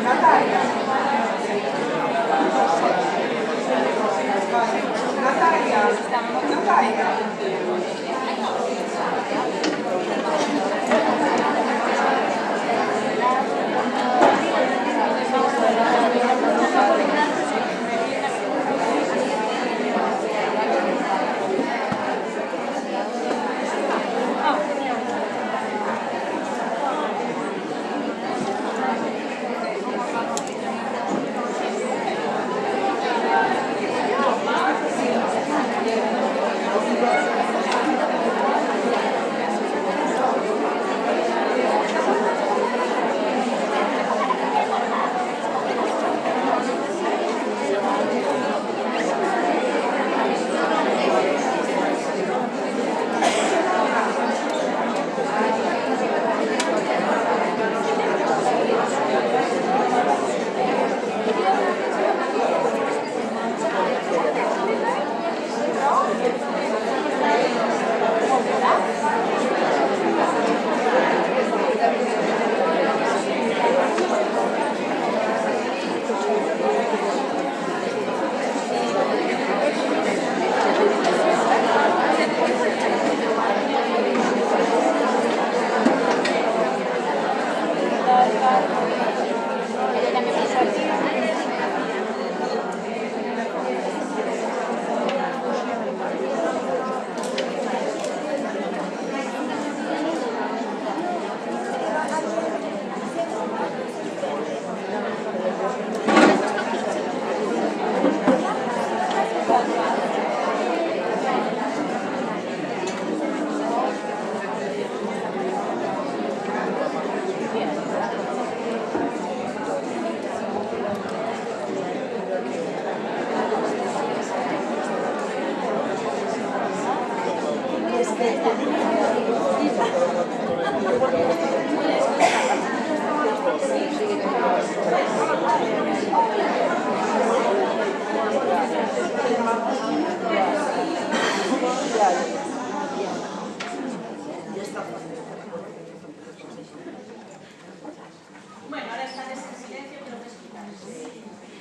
Natalia.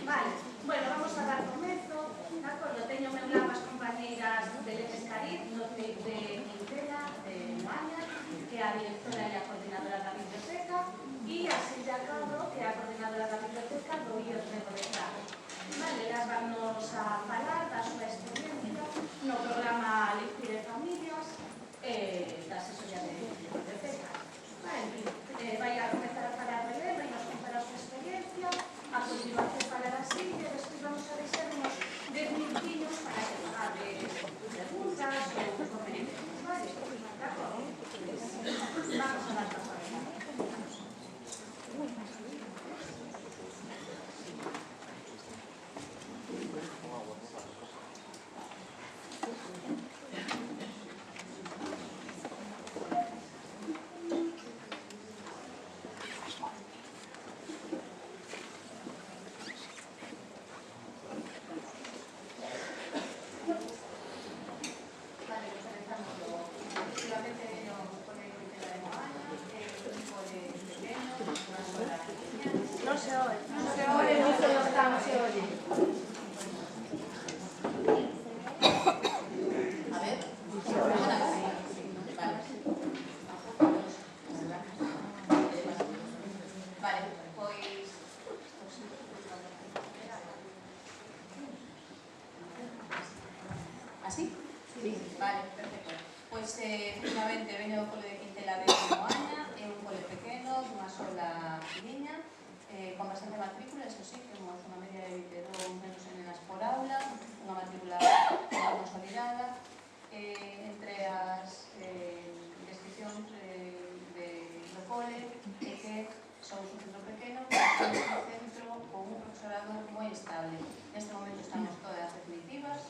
Vale, bueno, vamos a dar comezo. De acordo, teño meu lado as compañeiras Belén Escariz, de Quintela, de Moaña, que é a directora e a coordinadora da biblioteca, e a Silvia Cabro, que é a coordinadora da biblioteca do IES de Prado. Vale, elas vannos a falar da súa experiencia no programa Lectura de Familias da asesoría de biblioteca. Vale, vai a comenzar a falar Belén, vai nos contar a súa experiencia, a continuación falar a Silvia, despois vamos a deixar unos 10 minutinhos para que fagades preguntas ou comentarios, vale? De acordo? Vamos a dar paso a Belén. ¿Así? Sí. Vale, perfecto. Pois, efectivamente, veño do cole de Quintela de Moaña, é un cole pequeno, dunha sola liña, con bastante matrícula, eso sí, temos unha media de 22 nenos e nenas por aula, unha matrícula consolidada, entre as descripcións do cole, é que somos un centro pequeno, somos un centro con un profesorado moi estable. Neste momento estamos todas definitivas,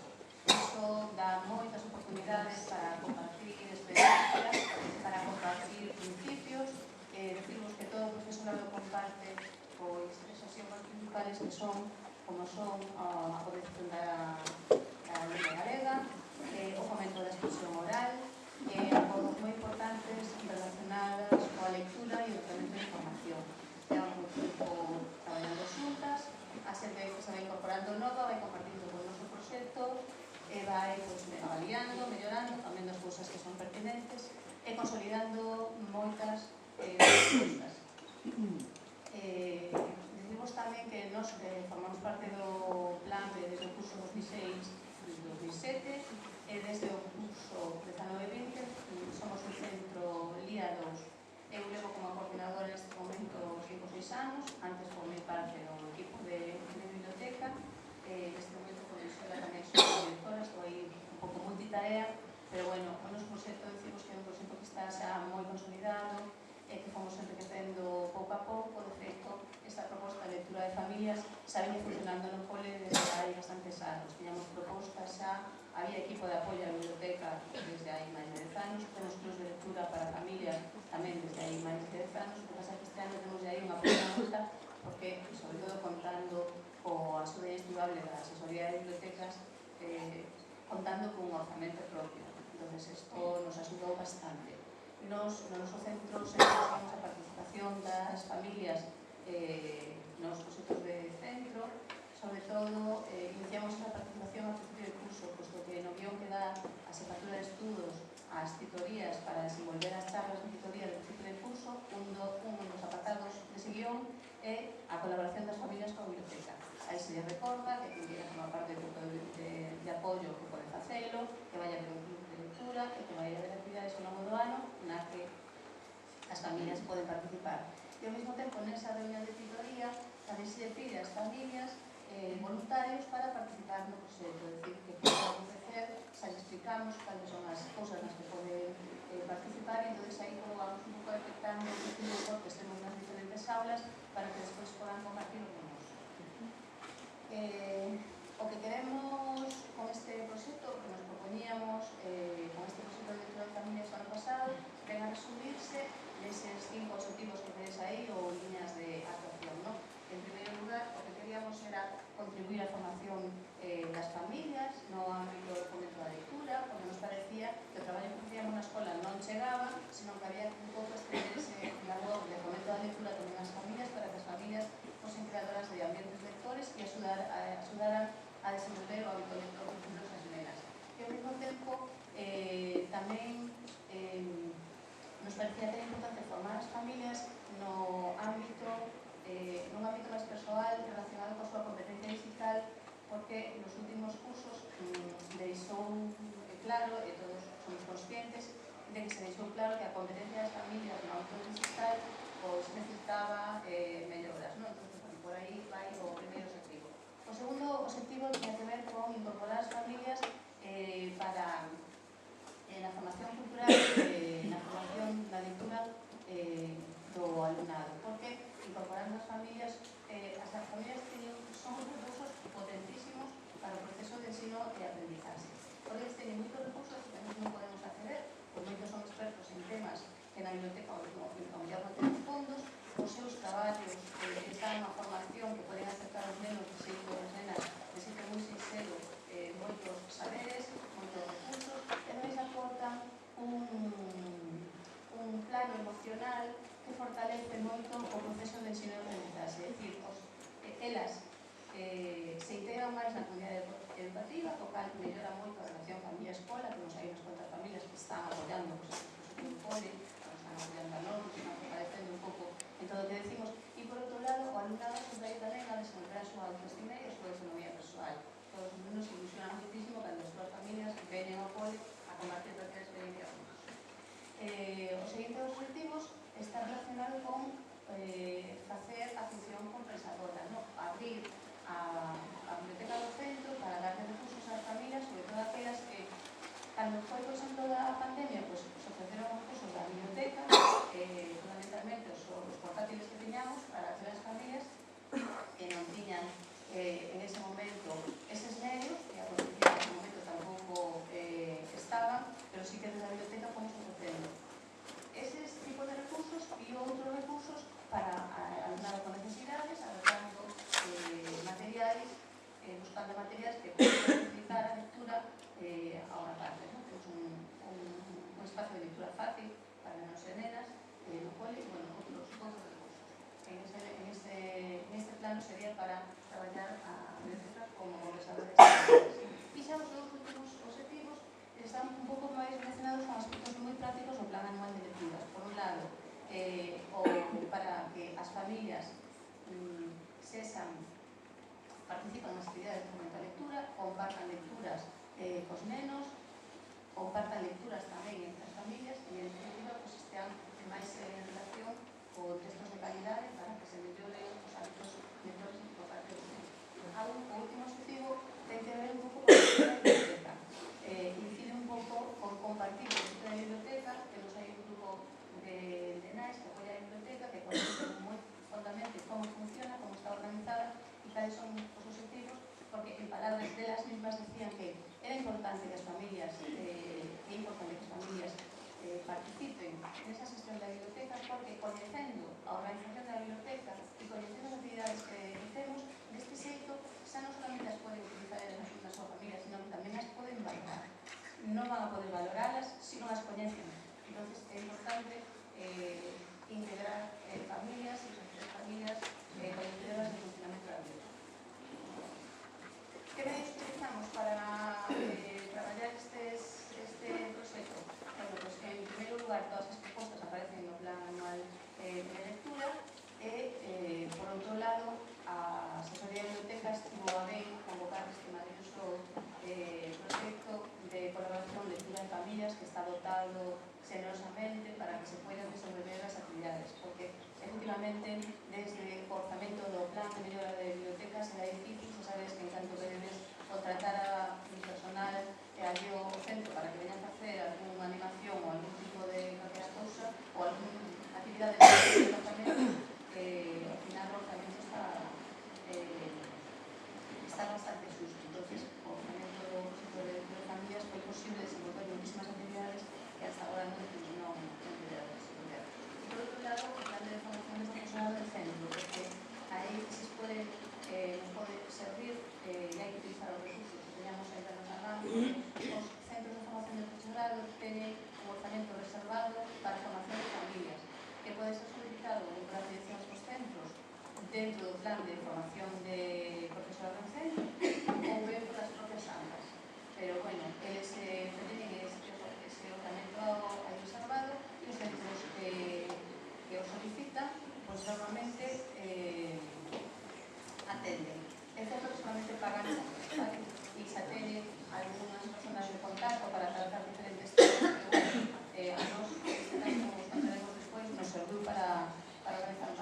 iso dá moitas oportunidades para compartir experiencias, para compartir principios, decimos que todo o profesorado comparte pois tres axiomas principales que son, como son a protección da lingua galega, o fomento da expresión oral, acordos moi importantes relacionadas coa lectura e o tratamento de información. Levamos un grupo traballando xuntas, a xente que se vai incorporando nova vai compartindo con o noso proxecto, e vai avaliando, mellorando, tamén das cousas que son pertinentes e consolidando moitas propostas. Dicimos tamén que nos formamos parte do plan desde o curso 2006-2007 e desde o curso 19-20 somos un centro LIA 2. Eu levo como coordinadora neste momento 5 ou 6 anos, antes formei parte do equipo de biblioteca, neste momento con Xela tamén sou directora, estou aí un pouco multitarea, pero bueno, o noso proxecto decimos que é un proxecto que está xa moi consolidado e que fomos enriquecendo pouco a pouco. De feito, esta proposta de lectura de familias xa viña funcionando no cole desde hai bastantes anos. Tiñamos propostas xa, había equipo de apoio á biblioteca desde hai máis de 10 anos, temos clubs de lectura para familias tamén desde hai máis de 10 anos, o que pasa que este ano temos aí unha propuesta porque, sobre todo, contando coa axuda inestimable da asesoría de bibliotecas, contando con un orzamento propio. Entón, isto nos axudou bastante. Nos, no noso centro, sempre temos a participación das familias nos proxectos de centro, sobre todo, iniciamos a participación ao principio de curso, posto que no guión que dá a Xefatura de Estudos as titorías para desenvolver as charlas de titoría do principio de curso, un dos apartados dese guión é a colaboración das familias coa biblioteca. Aí se lle recorda que quien quiera formar parte do grupo de apoio que pode facelo, que vai haber un club de lectura e que vai haber actividades ao longo do ano na que as familias poden participar. E ao mesmo tempo, nesa reunión de titoría, tamén se lle pide ás familias voluntarios para participar no proxecto, é dicir, que poden ofrecer, xa lle explicamos cales son as cousas nas que poden participar, e entón aí vamos un pouco detectando os grupos que estemos nas diferentes aulas para que despois podan compartir con nós. O que queremos con este proxecto, que nos propoñíamos con este proxecto de lectura de familias do ano pasado, ven a resumirse neses 5 objetivos que tenéis aí ou líneas de actuación, non? En primeiro lugar, o que queríamos era contribuir á formación das familias no ámbito do fomento da lectura, porque nos parecía que o traballo que facíamos na escola non chegaba, senón que había un pouco estender necesitaba melloras, non? Entón, por aí vai o primeiro objetivo. O segundo objetivo ten que ver con incorporar as familias para na formación cultural, na formación da lectura do alumnado, porque incorporando as familias son recursos potentísimos para o proceso de ensino e aprendizaje. Porque eles teñen moitos recursos que non podemos acceder, pois moitos son expertos en temas que na biblioteca ao mellor non temos fondos, os seus traballos están unha formación que poden acercar os nenos de xeito as nenas de xeito moi sincero, moitos saberes, moitos recursos, e non aportan un plano emocional que fortalece moito o proceso de ensino e aprendizaje. É dicir, elas se integran máis na comunidade educativa, o cal mellora moito a relación familia-escola, que non hai unhas cuantas familias que están apoiando o cole, que están apoiando a norma, que están fortalecendo un pouco en todo o que decimos, e por outro lado, o alumnado contalle tamén a desenvolver a súa autoestima e a súa autonomía persoal. Todos os niños se ilusionan muitísimo cando as súas familias veñen ao cole a compartir aquela experiencia juntos. Os seguintes objetivos está relacionado con facer a función compensadora, abrir a biblioteca do centro para darle recursos ás familias, sobre todo aquelas que, cando foi, por exemplo, da pandemia, se ofreceron recursos da biblioteca, fundamentalmente os portátiles que tiñamos para aquelas familias que non tiñan en ese momento eses medios, que a policía en ese momento tampouco estaban, pero sí que desde a biblioteca fomos ofrecendo eses tipos de recursos e outros recursos para alumnado con necesidades, adaptando materiais, buscando materiais que poden facilitar a lectura a unha parte. Temos un espacio de lectura fácil para nenos e nenas no cole, e outros recursos. En este plano sería para traballar a biblioteca como conversadores de materiais. E xa os dous últimos objetivos están un pouco máis relacionados con aspectos moi prácticos do plan anual de lecturas. Por un lado, para que as familias participan nas actividades de fomento a lectura, compartan lecturas cos nenos, compartan lecturas tamén entre as familias e, en definitiva, estean máis en relación con textos de calidade para que se melloren os hábitos lectores por parte dos nenos. O último objetivo ten que ver un pouco con a biblioteca. Incide un pouco con compartir o uso da biblioteca, que nos hai un grupo de nais que apoia a biblioteca, que conoce moi fondamente como funciona, como está organizada e cales son os objetivos, porque en palabras delas mismas decían que era importante que as familias participen nesa xestión da biblioteca, porque coñecendo a organización da biblioteca e coñecendo as actividades que hicemos, deste xeito xa non solamente as poden utilizar na súa familia, sino que tamén as poden valorar. Non van a poder valoralas se non as coñecen. Entón, é importante integrar familias e familias coñecedoras do funcionamento da biblioteca. Que medios utilizamos para traballar este proxecto? En primeiro lugar, todas as propostas aparecen no plan anual de lectura e, por outro lado, a Asesoría de Bibliotecas estivo a ben convocar este maravilloso proxecto de colaboración lectura de familias que está dotado generosamente para que se poidan desenvolver as actividades, porque efectivamente desde o orzamento do plan de mellora de bibliotecas era difícil, se sabes que en canto queredes contratar a un personal ali ao centro para que veñan a facer algunha animación ou algún tipo de calquera cousa ou algunha actividade de departamento, ao final o orzamento está bastante xusto. Entonces, o orzamento do proxecto de familias foi posible desenvolver muchísimas actividades que hasta agora non puderon desenvolver. E por outro lado, o plan de formación do profesorado del centro, porque aí nos pode servir e hai que utilizar os recursos que teñamos entre nos a mano. Os centros de formación do profesorado teñen un orzamento reservado para a formación de familias, que pode ser solicitado polas direccións dos centros dentro do plan de formación de profesorado del centro ou ben polas propias aulas. Pero, eles teñen ese orzamento aí reservado e os centros que o solicitan, normalmente atenden. É certo que solamente pagan e xa teñen algunhas personas de contacto para tratar diferentes temas, pero a nos, como os contaremos despois, nos serviu para organizar un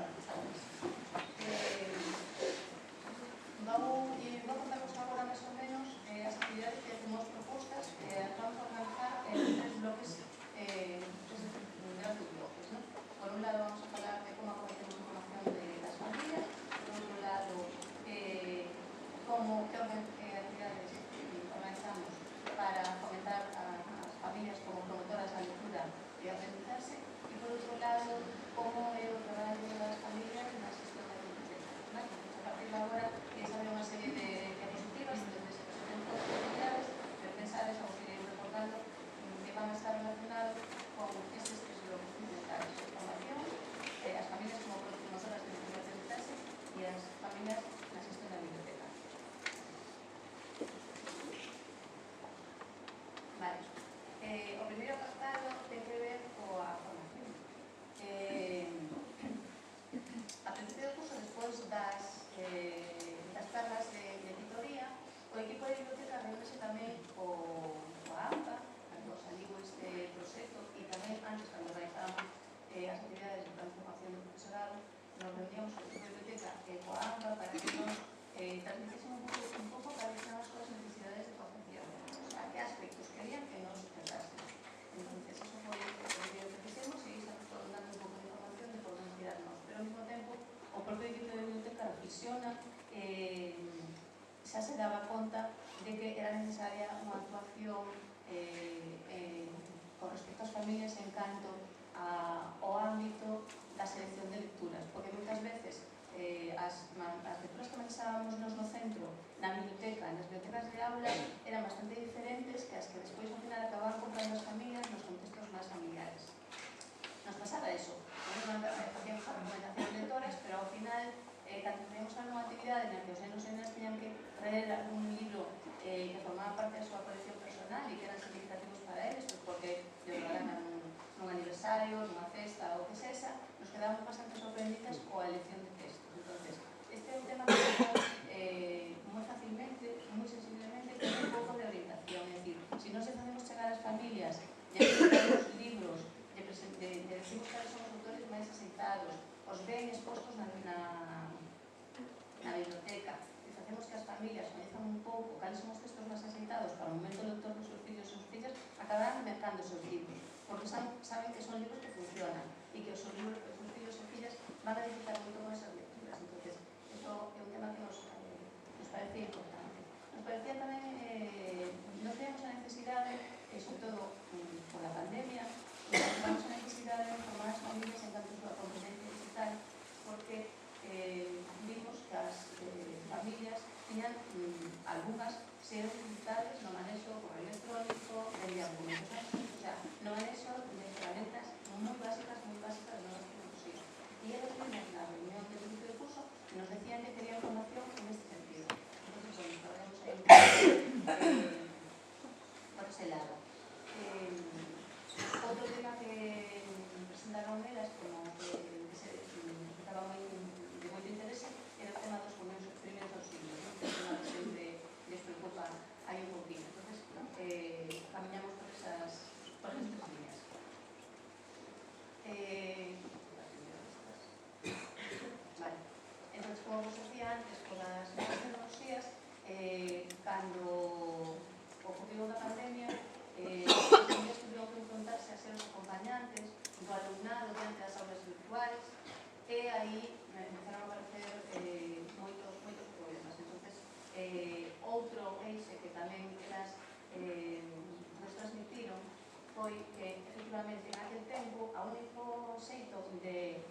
reflexiona, xa se daba conta de que era necesaria unha actuación con respecto ás familias en canto ao ámbito da selección de lecturas, porque moitas veces as lecturas que pensábamos nos no centro, na biblioteca, nas bibliotecas de aula, eran bastante diferentes que as que despois ao final acababan comprando as familias nos contextos máis familiares. Nos pasaba eso, facíamos as recomendacións lectoras, pero ao final, cando teníamos unha actividade na que os nenos e nenas tenían que traer algún libro que formaba parte da súa colección personal e que eran significativos para eles, porque lle regalaban nun aniversario, nunha festa ou que sexa, nos quedábamos bastante sorprendidas coa elección de textos. Entonces, este é un tema que moi facilmente, moi sensiblemente, con un pouco de orientación. É dicir, se nos facemos chegar ás familias, lle presentamos libros, lle decimos cuáles son os autores máis aceitados, os ben expostos na biblioteca, e facemos que as familias coñezan un pouco cales son os textos máis aceitados para o momento lector dos seus fillos e sus fillas, acabarán mercando os seus libros, porque saben que son libros que funcionan e que os seus fillos e fillas van a disfrutar moito con esas lecturas. Entonces, isto é un tema que nos parecía importante. Nos parecía tamén, non teníamos a necesidade, sobre todo por a pandemia, teníamos a necesidade de informar as familias en canto a súa competencia digital, porque vimos que as familias tiñan algunhas ser dificultades no manexo do correo electrónico, de argumentos, o sea, no manexo de herramientas moi básicas de novas tecnologías. E eles vimos na reunión del grupo de curso que nos decían que querían formación en este sentido. Entonces, bueno, trabalhamos aí por ese lado. Outro tema que presentaron elas como que estaba de moito interese era o tema dos primeiros auxilios, que é un tema que sempre les preocupa hai un pouquinho. Entonces, camiñamos por estas líneas. Vale. Entón, como vos decía antes, con as novas tecnologías, cando ocorreu a pandemia, as familias tiveron que enfrontarse a ser os acompañantes do alumnado diante das aulas virtuais, e aí empezaron a aparecer moitos problemas. Entonces, outro eixe que tamén elas nos transmitiron foi que, efectivamente, en aquel tempo, a único xeito de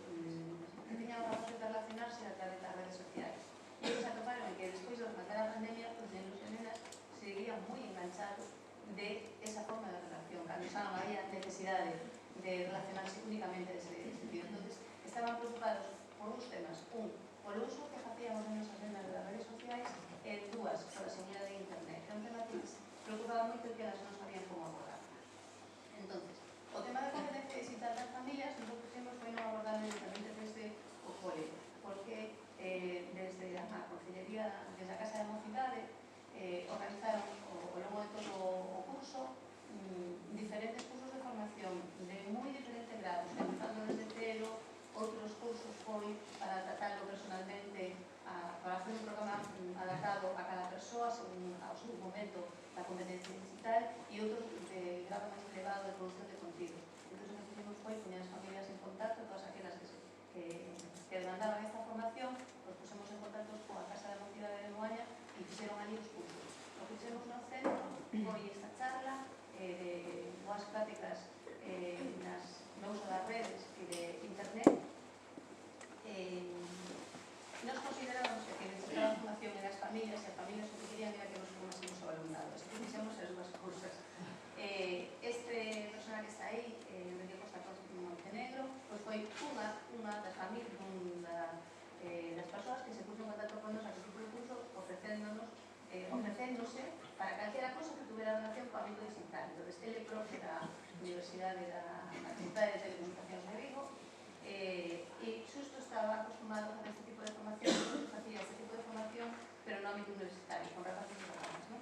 que tiñan a de relacionarse a través das redes sociais. E eles atoparon que despois de rematar a pandemia, os nenos e nenas seguían moi enganchados de esa forma de relación, cando xa non había necesidade de relacionarse únicamente nese sentido. Entonces, estaban preocupados por uns temas. Un, polo uso que facían os nenos e nenas das redes sociais, e dúas, pola señora de internet. É un tema que les preocupaba moito e que elas non sabían como abordar. Entonces, o tema da competencia digital das familias, nós o que fixemos foi non abordar directamente desde o cole, porque desde a Consellería, desde a Casa de Mocidade, organizaron ao longo de todo o curso diferentes cursos de formación de moi diferentes grados, empezando desde cero, outros cursos foi para tratarlo personalmente, para hacer un programa adaptado a cada persoa según ao seu momento da competencia digital, e outros de grado máis elevado de produción de contido. Entón, o que fixemos foi poñer as familias en contacto, todas aquelas que demandaban esta formación, pues pusemos en contacto coa Casa de Mocidade de Moaña e fixeron ali os cursos. O que fixemos no centro foi esta charla de boas prácticas no uso das redes e de internet. Nos consideramos que necesitaban formación en as familias, e as familias o que querían era que nos formásemos ao alumnado. Así que fixemos as dúas cousas. Este personal que está aí, Enrique Costa Montenegro, pues foi unha das familias, das persoas que se puso en contacto con nos a que do curso ofrecéndose para calquera cosa que tuviera relación co ámbito digital. Entón, ele é profe da Universidade da Facultade de Telecomunicacións de Vigo, e xusto estaba acostumado a facer este tipo de formación, facía este tipo de formación, pero no ámbito universitario, con rapaces e rapaces, non?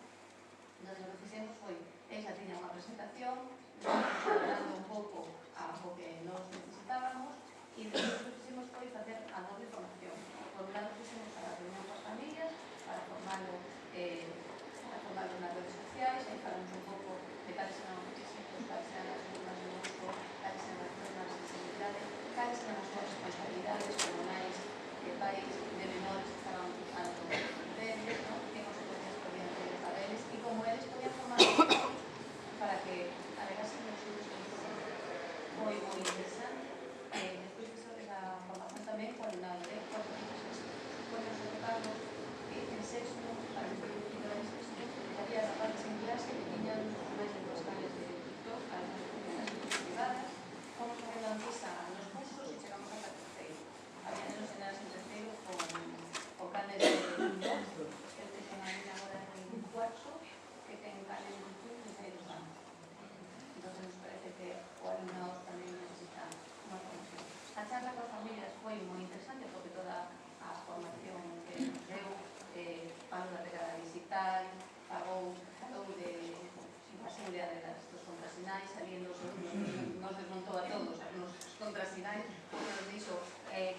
Entón, o que fixemos foi, ella tiña unha presentación, hablando un pouco a o que nos necesitábamos, e despois o que fixemos foi facer a doble formación. Por un lado, fixemos para reunión coas familias, para formarlo nas redes sociais, e falamos un pouco de cales eran os requisitos, cales eran as normas de uso, cales eran as normas de seguridade, cales eran as súas responsabilidades como nais, pais de menores que estaban familias foi moi interesante porque toda a formación que nos deu falou da pegada digital, falou de a seguridade dos contrasinais, saliendo nos desmontou a todos nos contrasinais, nos dixo hai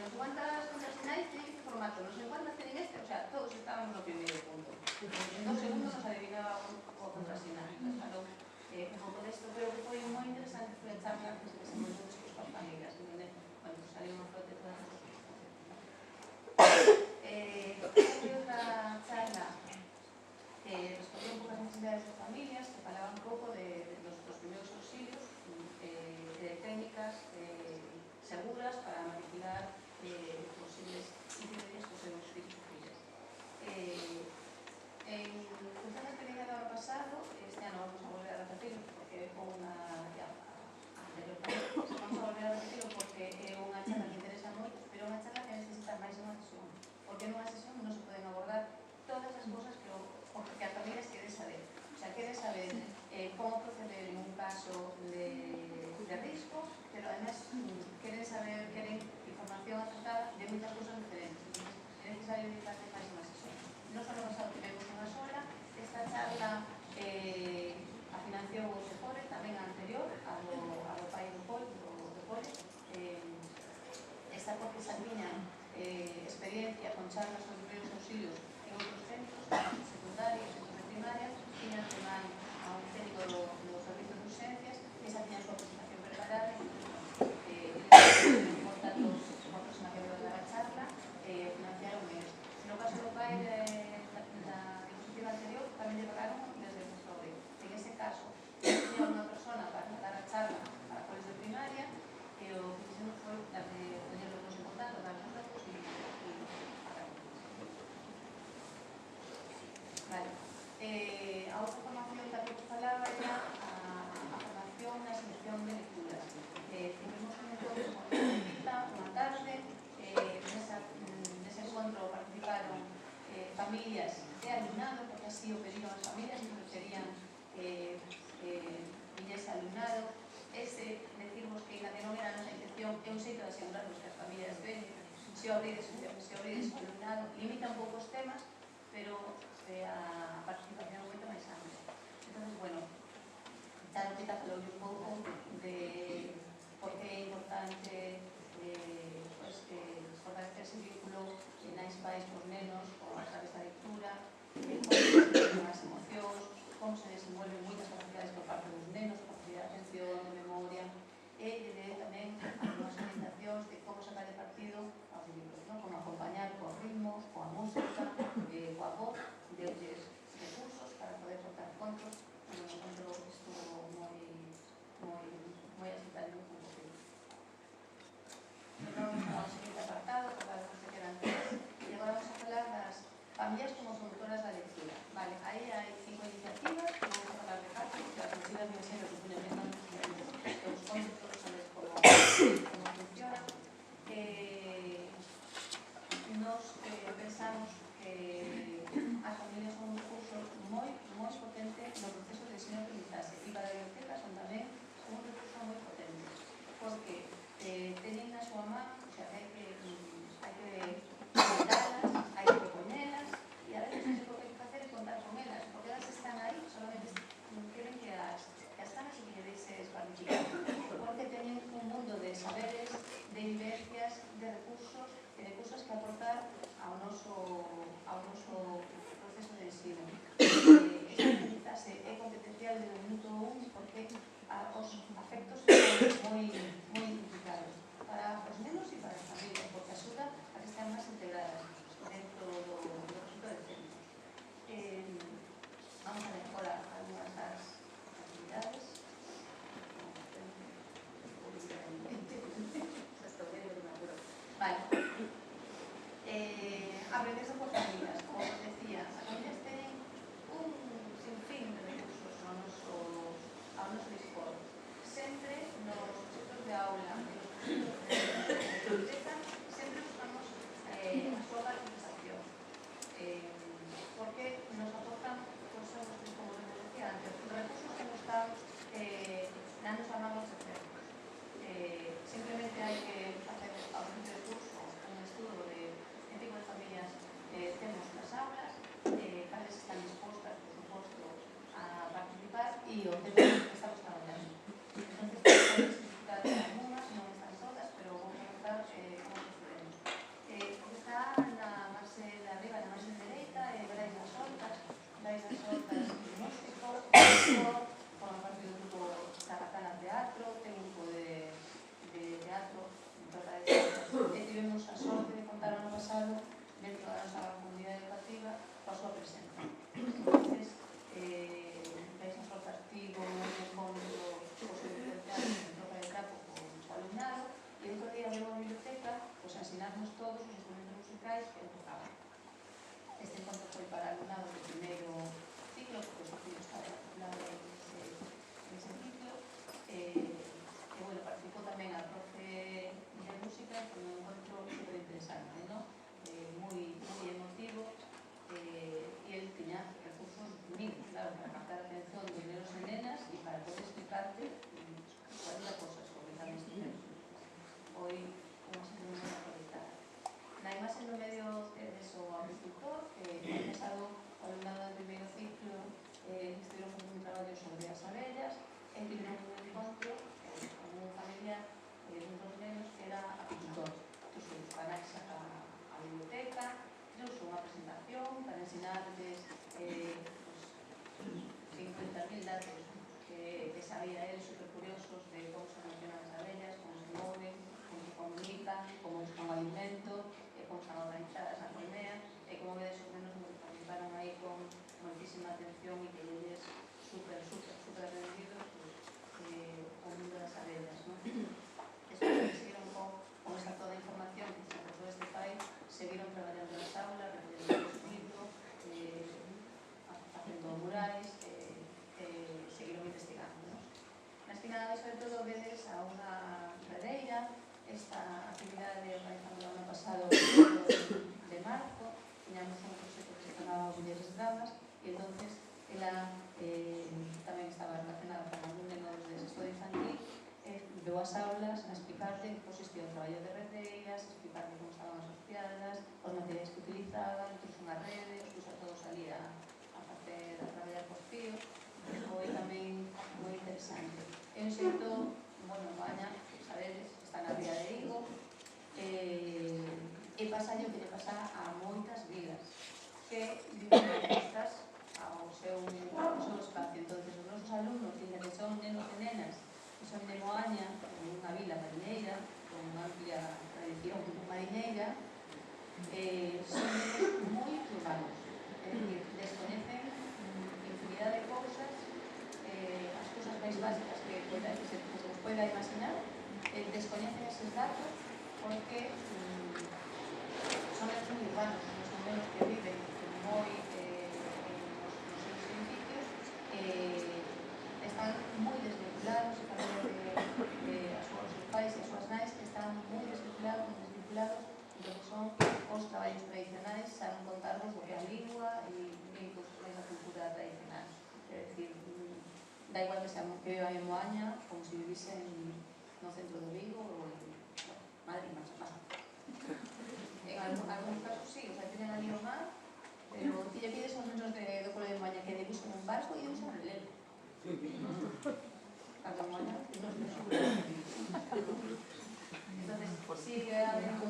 non sei cuántas contrasinais teñen este formato, non sei cuántas teñen este, o sea, todos estábamos no primeiro punto. En 2 segundos nos adivinaba o contrasinal, falou un pouco desto, pero que foi moi interesante foi a charla que se desenvolveu despois coas familias, onde, bueno, saliu unha flote todas as cosas. Foi outra charla que respondía un pouco as necesidades de familias, que falaba un pouco dos primeiros auxilios, de técnicas seguras para manipular posibles incidencias que os seus fillos e fillas. En función da experiencia do ano pasado, este ano vamos a volver a repetirlo porque é unha anterior tamén, vamos a volver a repetirlo porque é unha charla que interesa moito, pero é unha charla que necesita máis unha sesión, porque nunha sesión non se poden abordar todas as cousas que a familias quere saber. O sea, quere saber como proceder en un caso de risco, pero además queren información acertada de moitas cousas diferentes. É necesario dedicarle máis unha sesión. Non só no pasado tivemos unha sola, esta charla a financiou o SEPORE, tamén a anterior, a do pai do POI, do POI. Esta porque xa tiña experiencia con charlas sobre primeiros auxilios en outros centros, en secundaria, en centros de primaria, tiña de man a un técnico do servicio de urgencias, que xa tiña a súa presentación preparada, e con datos con a persona que veo dar a charla, financiaron esto. No caso do pai da diapositiva anterior, tamén lle pagaron desde o PSOE. En ese caso, tiña unha persona para dar a charla para coles de primaria, e o que fixemos foi poñer os dos en contacto, dar os datos e pagar. Vale. A outra formación da que falaba era a formación na selección de lecturas. Tivemos un encontro con unha tarde, nese encontro participaron familias de alumnado, porque así o pediron as familias, que querían ese alumnado. Decirvos que ainda que non era a nosa intención, é un xeito de asegurarnos que as familias ven, se o abrides o alumnado, limita un pouco os temas, pero a participación é moito máis ampla. Entón, bueno, xa no quita falou un pouco de por que é importante fortalecer ese vínculo nais pais cos nenos, a través da lectura, como se desenvolven as emocións, como se desenvolven moitas capacidades por parte dos nenos, capacidade de atención, de memoria, e tamén algunhas orientacións de como sacar de partido aos libros, como acompañar coa ritmo, coa música, coa voz, deulles recursos para poder contar contos. O encontro estuvo moi agitado e moi positivo. Vamos ao seguinte apartado, para que se quedan tres, e agora vamos a falar das familias como promotoras da lectura. Vale, aí hai 5 iniciativas, vamos a falar de 4, porque as mochilas de enxeño que ponen en manos que os contos todos sabes como funciona. Nos pensamos que as familias son un recurso moi potente no proceso de ensino-aprendizaxe, e para a biblioteca son tamén un recurso moi potente, porque teñen na súa man, o sea, hai que contarlas, hai que propoñelas, e a veces non sei por que hai que facer é contar con elas, porque elas están aí, solamente queren que as canas e que lle deixes participar, porque teñen un mundo de saberes, de vivencias, de recursos e de cousas que aportar ao noso proceso de ensino. Esta aprendizaxe é competencial desde o minuto 1 porque os afectos son moi implicados para os nenos e para as familias, porque axuda a que estén máis integradas dentro do resultado de centros. Vamos a ver agora algunhas das actividades. Vale. Aprenderse por familias, como os decía, as familias teñen un sinfín de recursos ao noso dispor. Sempre nos proxectos de aula, nos proxectos de biblioteca, sempre buscamos a súa participación, porque nos aportan cosas, como nos decía antes, recursos que nos están dando a mano os expertos. Simplemente hai que facer o tema que estamos traballando. Entonces, podemos explicar algunhas, non están todas, pero vou comentar como procedemos. Está na marxe de arriba, na marxe dereita, Brais das Hortas, músico, forma parte do grupo Zarracana Teatro, ten un grupo de teatro en Torre de Hortas, e tivemos a sorte de contar ano pasado dentro da nosa comunidade educativa coa súa presenza. Entonces, Brais das Hortas tivo un encontro co seu director en Torre de Trapo con o alumnado, e outro día veio a biblioteca a ensinarnos todos os instrumentos musicais que tocaban. Este encontro foi para alumnado do primeiro ciclo, porque o ciclo estaba matriculado nese ciclo, e bueno, participou tamén a profe de música, foi un encontro super interesante, ¿no? Moi emotivo, e el tiña recursos unidos, claro, para captar a atención dos nenos e nenas e para poder explicarte 40 cosas sobre cada instrumento. Hoy, unha situación aproveitada. Na imaxe do medio tedes o agricultor, que o pasado o alumnado do primeiro ciclo estiveron facendo un traballo sobre as abellas, e tiveron un encontro con un familiar un dos nenos que era apicultor. Entón, os canais a biblioteca, dous unha presentación para ensinarles 50.000 datos que sabía él, super curiosos de como se funcionan as abellas, como se moven, como se comunican, como buscan o alimento, como están organizadas a colmea, e como vedes os nenos participaron aí con moitísima atención e que lles super aprendidos o mundo das abellas, ¿no? Despois seguiron con esta toda a información que se aportou este pai, seguiron traballando nas aulas, recollendo o escrito, facendo murais, seguiron investigando, ¿no? Na esquina de sobre todo vedes a unha redeira. Esta actividade organizamos o ano pasado de marzo, tiñamos un proxecto que se chamaba Mulleres Dramas, e entonces ela tamén estaba relacionada con algún neno de sexto de infantil, veu as aulas a explicarle que consistía o traballo de redeiras, explicarle como estaban asociadas, os materiais que utilizaban, que son as redes, os puso a todos ali a traballar por fío. Foi tamén moi interesante. É un xeito, bueno, Baña, sabedes, está na ría de Vigo, e pasalle o que lle pasa a moitas vidas que viven expostas ao seu espacio. Entón, os nosos alumnos, que son nenos e nenas, que son de Moaña, unha vila mariñeira, con unha amplia tradición mariñeira, son nenos moi urbanos, é dicir, desconecen infinidad de cousas, as cousas máis básicas que se vos poida imaginar, desconecen eses datos porque son nenos moi urbanos, son nenos que viven moi nos seus edificios, están moi desvinculados, e tamén os seus pais e as súas nais están moi desvinculados, do que son os traballos tradicionais, saben contarvos do que é a lingua e máis a cultura tradicional. É dicir, da igual que viva en Moaña, como se vivise no centro do Vigo ou en Madrid, máis a en algún caso sí, o sea, tienen ali o mar, pero ti lle pides aos nenos do cole de Moaña que debuxen un barco e non saben ler. Cando en Moaña non se sube. Entonces, sigue habendo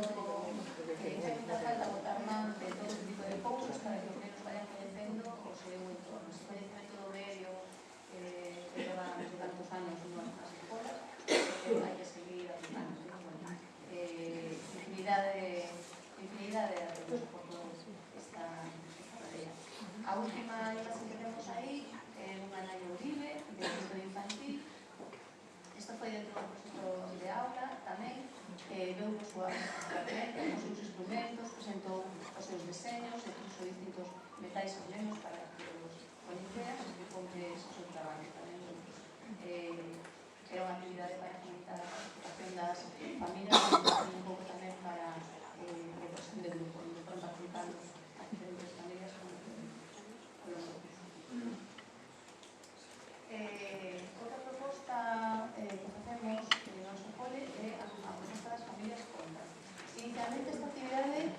que falta botar man de todo este tipo de cousas para que os nenos vayan coñecendo o seu entorno. Ese coñecemento do medio que leva tantos anos nas escolas, hai que seguir aplicando. Infinidade de atentos por toda esta tarea. A última imaxe que temos aí é unha nai Uribe, de sexto de infantil. Isto foi dentro do proceso de aula tamén, veu con súas herramientas, os seus instrumentos, presentou os seus deseños, e puso distintos metais aos nenos para que os coñeceran, e explicoulles o seu traballo tamén. Era unha actividade para fomentar a participación das familias, e un pouco tamén para represión de grupo, onde foron participando as diferentes familias con os outra proposta que facemos no noso cole é a proposta das familias contas. Inicialmente esta actividade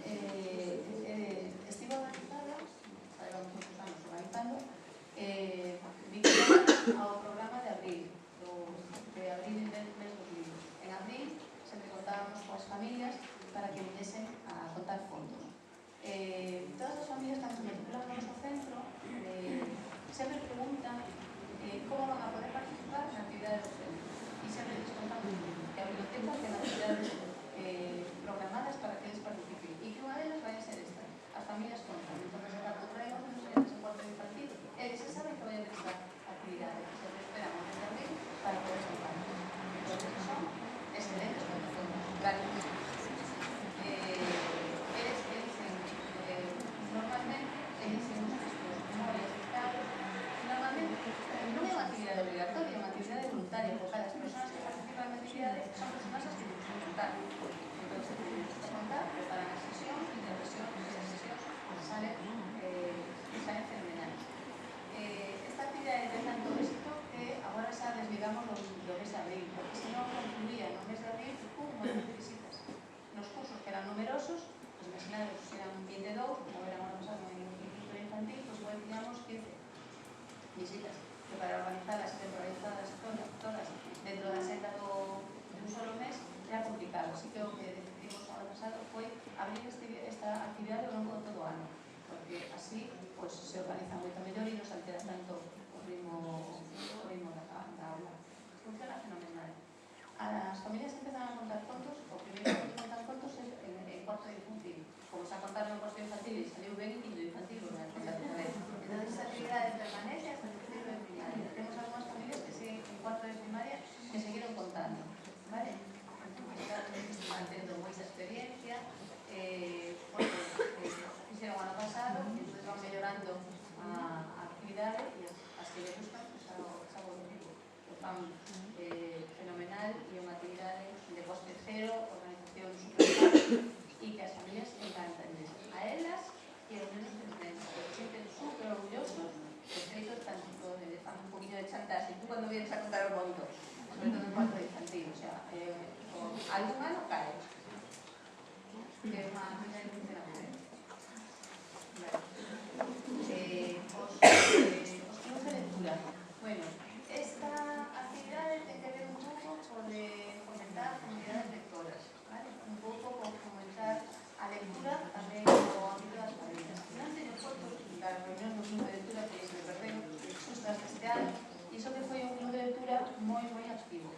estivo organizada, levamos moitos anos organizando, vinculada ao programa familias para que viniesen a contar fondos. Todas as familias que nos matriculan no noso centro sempre preguntan como van a poder participar na actividade do centro. E sempre les contamos que a biblioteca ten actividades programadas para que eles participen. E que unha delas vai a ser esta. As familias contan. Entón, se cando traen os nenos en cuarto infantil, eles se saben que vai a haber esta actividade. Se esperan ao mes de abril para poder estar. Entón, son excelentes condicións. Claro. Normalmente elixen uns textos moi explicados. Normalmente non é unha actividade obligatoria, é unha actividade voluntaria, porque as persoas que participan na actividade son persoas as que buscan contar. Entón, se te gusta contar, preparan as sesións, e as sesións salen fenomenales. Esta actividade ten tanto éxito que agora xa desligamos do mes de abril, porque se non concluía no mes de abril un montón de visitas. Nos cursos que eran numerosos, pues imaginades, eran 22, como era ano pasado en quinto infantil, pues igual teníamos 15 visitas, que para organizadas e temporalizadas todas dentro da senda dun solo mes era complicado. Así que o que decidimos o ano pasado foi abrir esta actividade ao longo de todo o ano, porque así pues, se organiza moito mellor e non se altera tanto o ritmo da aula. Funciona fenomenal. As familias que empezan a contar contos, o primeiro que contan contos é en cuarto de infantil. Como se contaron en cuarto de infantil e saliu ben en quinto de infantil, porque a contar outra vez. Entón, esta actividade permanece hasta que sirve en primaria. Temos algunhas familias que siguen en cuarto de primaria que seguiron contando. Vale? Entón, están tendo moita experiencia, porque fixeron o ano pasado, e entón van mellorando a actividade e as que les gustan, xa o digo, o fan fenomenal e unha actividade de coste cero, organización super fácil e que as familias encantan a elas e aos nenos que les se sienten super orgullosos dos feitos, tanto de fan un poquinho de chantaxe. Tú cando vienes a contar un monto, sobre todo en cuarto de infantil, o sea, algún ano cae, que é unha actividade que funciona moi ben. Os clubs de lectura. Bueno, esta actividade ten que ver un pouco con fomentar comunidades lectoras, ¿vale? Un pouco con fomentar a lectura tamén no ámbito das familias. Non teño fotos das reunións do club de lectura que se me perdeu justas deste ano, e iso que foi un club de lectura moi activo.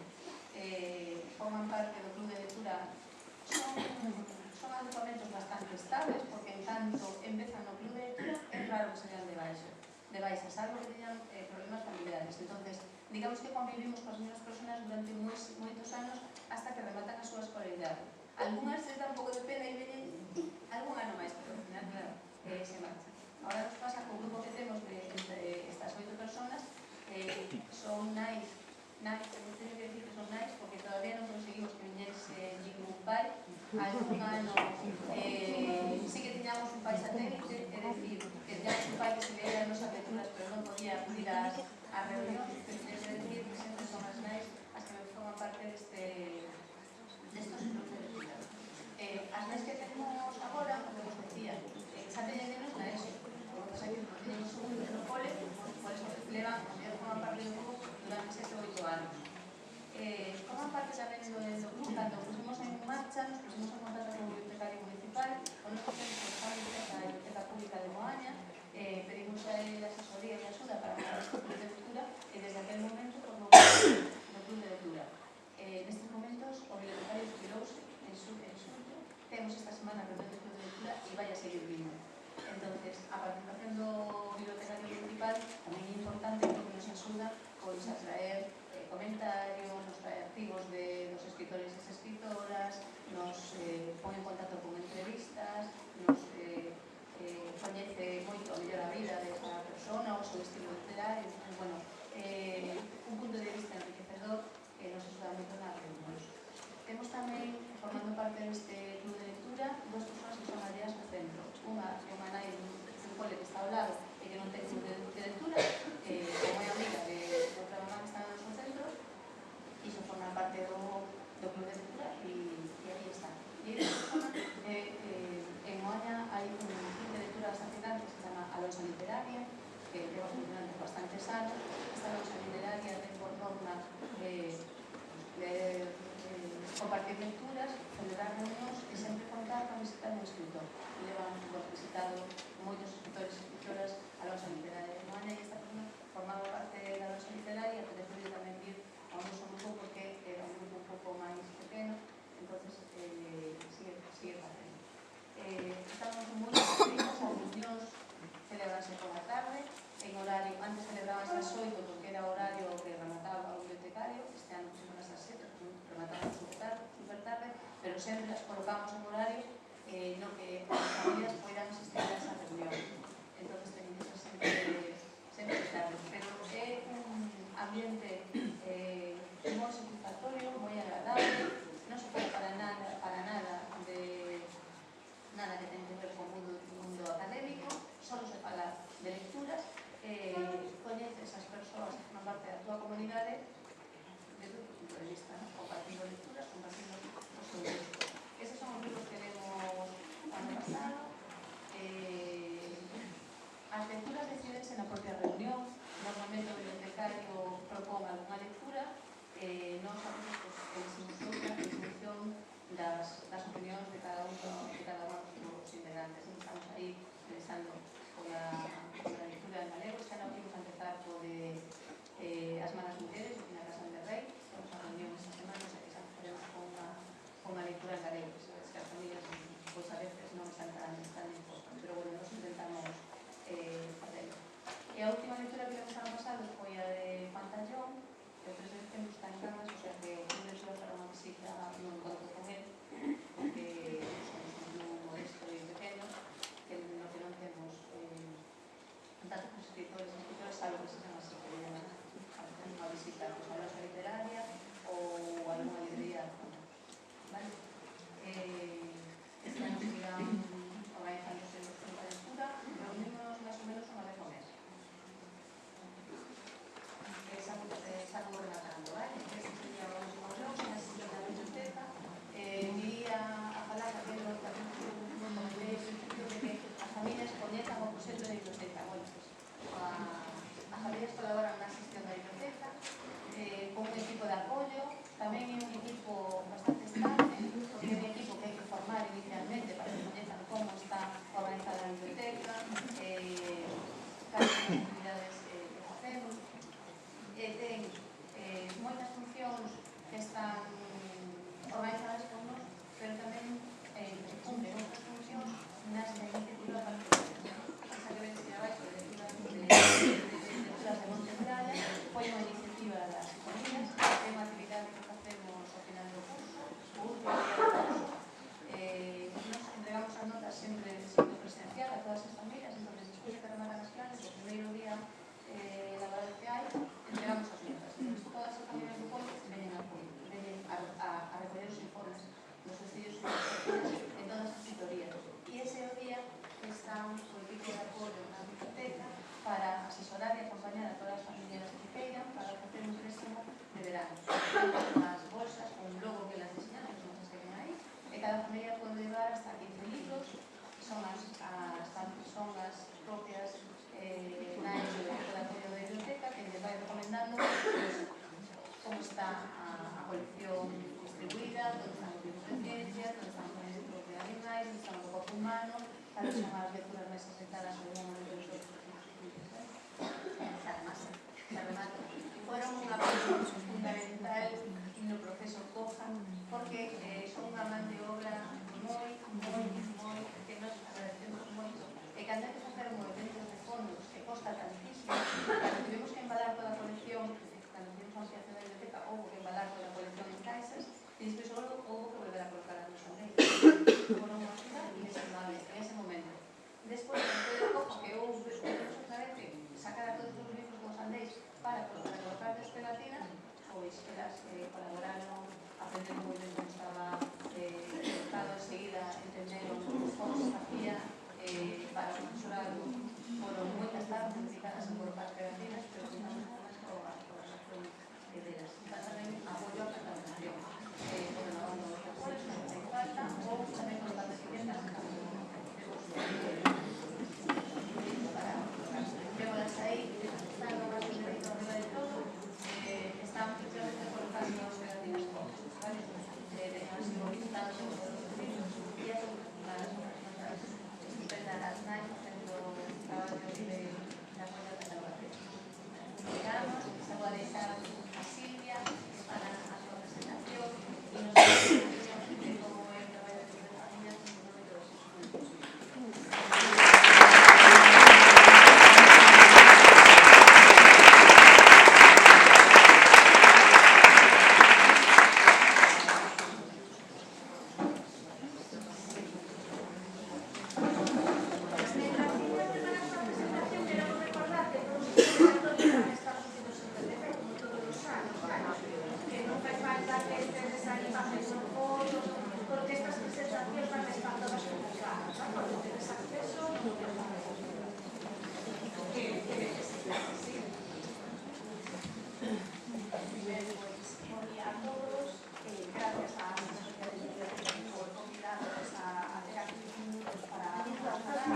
Forman parte do club de lectura, son agrupamentos bastante estables, porque en tanto empezan no club de lectura é raro que se vean de baixa, salvo que teñan problemas familiares. Entonces, digamos que convivimos coas mesmas personas durante moitos anos hasta que rematan a súa escolaridade. Algúnas se dá un pouco de pena e veñen algún ano máis, pero ao final, claro, se marcha. Ahora nos pasa co grupo que temos de estas 8 personas, son nais, teño que decir que son nais, porque todavía non conseguimos que viñese ningún pai. Algún ano sí que tiñamos un pai satélite, é dicir, que tiñamos un pai que se leía as nosas lecturas, pero non podía acudir ás reunións, pero teño que decir que sempre son as nais as que forman parte destos clubs de lectura. As nais que tenemos agora, como vos decía, xa teñen nenos na ESO, como pasa que non teñen o segundo no cole, por eso levan, forman parte do grupo durante 7 ou 8 anos. Forman parte tamén do club, cando pusimos en marcha, nos pusimos en contacto con o bibliotecario municipal, con os centros que están en la Biblioteca Pública de Moaña, pedimos a él asesoría e axuda para montar este club de lectura, e desde aquel momento formou parte do club de lectura. Nestes momentos, o bibliotecario jubilouse en xullo, temos esta semana reunión do club de lectura e vai a seguir vindo. Entonces, a participación do bibliotecario municipal tamén é importante porque nos axuda pois a traer comentarios, nos trae artigos dos escritores e escritoras, nos pon en contacto con entrevistas, nos coñece moito a mellor a vida desa persona, o seu estilo literario. Bueno, un punto de vista enriquecedor que nos axuda moito nas reunións. Temos tamén, formando parte deste club de lectura, dos persoas que son alleas do centro. Unha é unha nai dun cole que está ao lado e que non ten club de lectura, como é amiga de outra mamá que está no noso centro, e iso forma parte do club de lectura e aí está. E en Moaña hai un club de lectura bastante grande que se chama Alonso Literaria, que leva funcionando bastantes anos. Esta Alonso Literaria ten por norma compartir lecturas, celebrar reunións editor. Levan visitado moitos escritores e escritoras a Loxa Literaria de Moaña e esta persona formaba parte da Loxa Literaria, pero decidiu tamén vir ao noso grupo porque era un grupo un pouco máis pequeno, entonces sigue facendo. Estamos moi satisfeitas, as reunións celebranse pola tarde, en horario, antes celebraban as 8 porque era horario que remataba o bibliotecario, este ano pusimos as 7, rematamos super tarde, pero sempre as colocamos en horario no que as familias poidan asistir a esa reunión. Entonces tenemos sempre tarde, pero é un ambiente moi satisfactorio, moi agradable, non se fala para nada de nada que ten que ver con o mundo académico, só se fala de lecturas, coñeces as persoas que forman parte da túa comunidade desde o punto de vista, compartindo lecturas, compartindo os seus gustos. Eses son os libros que lemos o ano pasado. As lecturas decidense na propia reunión, normalmente o bibliotecario propón algunha lectura, nós a veces elegimos outra en función das opinións de cada un dos integrantes. Estamos aí pensando pola lectura en galego. Este ano vamos a empezar por As malas mujeres, de Casa de Rei. Temos a reunión esta semana, o sea que xa faremos con a lectura en galego. Sabes que as familias pois a veces non están tan dispostas, pero bueno, nos intentamos facelo. E a última lectura que vemos ano pasado foi a de Pantallón, que o 3 de diciembre está en Cangas, o sea que un deles vai para unha visita no encontro con él, porque somos un club modesto e pequeno, que no que non temos tantos escritores e escritoras, salvo que se llaman así, que vienen a hacer unha visita a Loxa Literaria ou a alguna librería da zona. Vale? Este ano seguirán organizándose os centros de lectura, reunimos máis ou menos unha vez ao mes. Xa vou rematando, vale? Este sería o último blog, na sesión da biblioteca. Iría a falar tamén do capítulo comentei ao principio de que as familias coñezan o proxecto da biblioteca. Bueno, pues, as familias colaboran na gestión da biblioteca con un equipo de apoio, tamén é un equipo bastante estable, porque é un equipo que hai que formar inicialmente para que coñezan como está organizada a biblioteca, cales son as actividades que facemos, ten moitas funcións que están organizadas por nós, pero tamén cumplen outras funcións nas que a iniciativa participa. Esa que vedes abaixo de lecturas de Montepedalla foi unha iniciativa das familias, é unha actividade que facemos ao final do curso, o último día do curso. Nos entregamos as notas sempre presencial a todas as familias, entonces despois de que rematan as clases, o primeiro día laboral que hai, entregamos as notas. Entonces todas as familias do pueblo veñen a recoller os informes dos estudios en todas as tutorías. E ese é o día que está o equipo de apoio na biblioteca para asesorar e acompañar a todas as familias que queiran para facer un préstamo de verano. As bolsas con un logo que las diseñan, que son as que ven aí, e cada familia pode levar hasta 15 libros, que son as propias nais do apoio da biblioteca, que les vai recomendando como está a colección distribuída, onde están os libros de ciencia, onde están os libros de animais, onde están o corpo humano, cales son as lecturas máis afectadas ao longo dos outros libros. Además, se remata. Foron unha parte fundamental no proceso COJA, porque son unha man de obra moi, que nos agradecemos moito, e cando hai que facer movimentos de fondos que costa tantísimo, cando tivemos que embalar toda a colección, cando tivemos a ampliación da biblioteca, houve que embalar toda a colección en caixas, e despois houve que volver a colocar as andeis. Foron unha axuda inestimable en ese momento. Despois, de COJA, que houve outra vez que sacar a todos os libros dos andeis para colocar as pegatinas, pois elas colaboraron aprendendo moi ben como estaba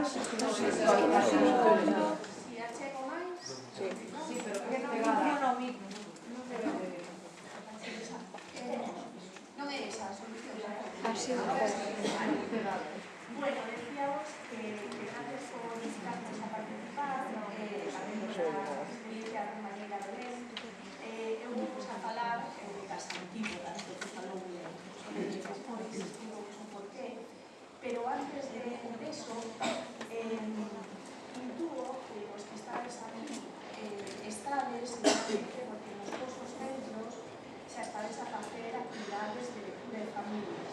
Si achego máis... Sí, pero que non funciona o micro. Non é esa a solución. Así. Bueno, decíamos que gracias por invitarnos a participar, sabemos a experiencia de María Belén, eu vamos a falar das antípodas, que falou despois, explicamos un porqué, pero antes de eso, intuo que os que estades aquí estades, porque nos vosos centros xa estades a facer actividades de lectura de familias.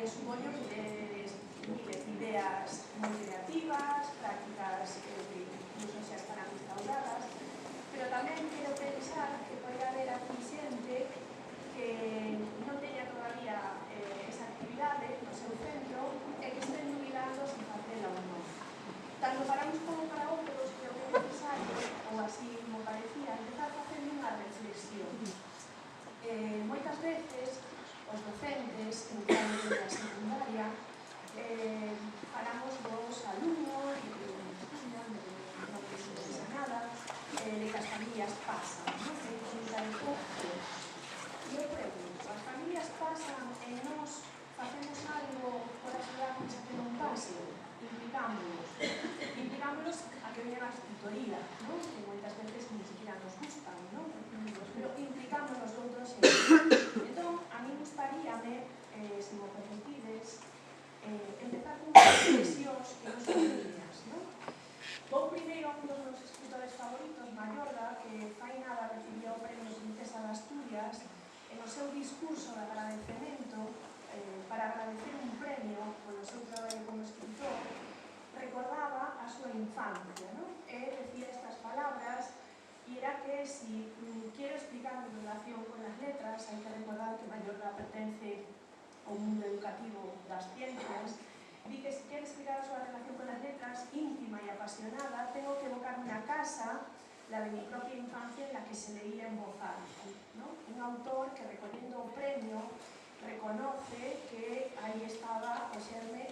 Supoño que tedes miles de ideas moi creativas, prácticas que incluso xa estarán instauradas, pero tamén quero pensar que pode haber aquí xente que non teña todavía esa actividade no seu centro e que estén dubidando se facela ou non. Tanto para uns como para outros, creo que é necesario, ou así me parecía, empezar facendo unha reflexión. Moitas veces, os docentes, en caso de la secundaria, falamos dos alumnos, de estudian, de non precisa nada, de que as familias pasan, non? Que resulta de pouco. E eu pregunto, as familias pasan e nós facemos algo por axudarnos a que non pase? Implicámonos a que vengan as tutorías, non? Que moitas veces ni siquiera nos gustan, non? Pero implicámonos de outro xeito. Entón, a mí gustaríame, se me permitides, empezar con unhas reflexións que non son mías, non? Vou primeiro a un dos meus escritores favoritos, Mayorga, que fai nada recibiu o premio Princesa de Asturias, e no seu discurso de agradecemento, para agradecer un premio polo seu traballo como escritor, recordaba a súa infancia, non? E decía estas palabras, e era que si quiero explicar mi relación con las letras, hai que recordar que Mayorga pertence ao mundo educativo das ciencias, di que si quero explicar a súa relación con las letras íntima e apasionada, tengo que evocarme a casa, la de mi propia infancia, en la que se leía en voz alta, ¿no? Un autor que, recollendo o premio, reconoce que aí estaba o xerme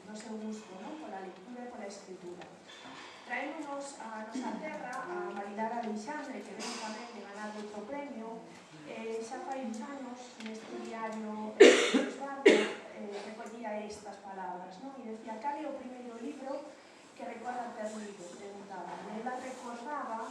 do seu gusto, ¿no? Pola lectura e pola escritura. Traémonos a nosa terra a Marilar Alexandre, que ven tamén de ganar outro premio, xa fai uns anos, neste diario Esbarra, recollía estas palabras, ¿no? E decía, cal é o primeiro libro que recorda ter lido? Preguntaba. Ela recordaba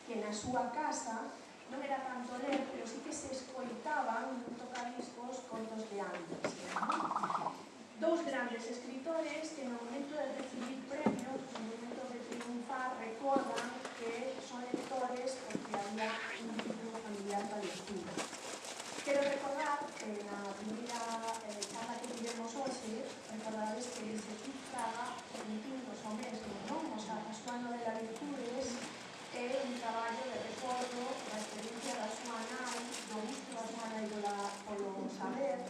que na súa casa non era tanto ler, pero sí que se escoitaban nun tocadiscos contos de antes, ¿no? Dous grandes escritores que no momento de recibir premios, no momento de triunfar, recordan que son lectores porque había un vínculo familiar para lectura. Quero recordar que na primeira charla que tivemos hoxe, recordades que Jesús Fraga permitimos o mesmo, non? O sea, a súa novela Virtudes é un traballo de recordo da experiencia da súa nai, do gusto da súa nai polo saber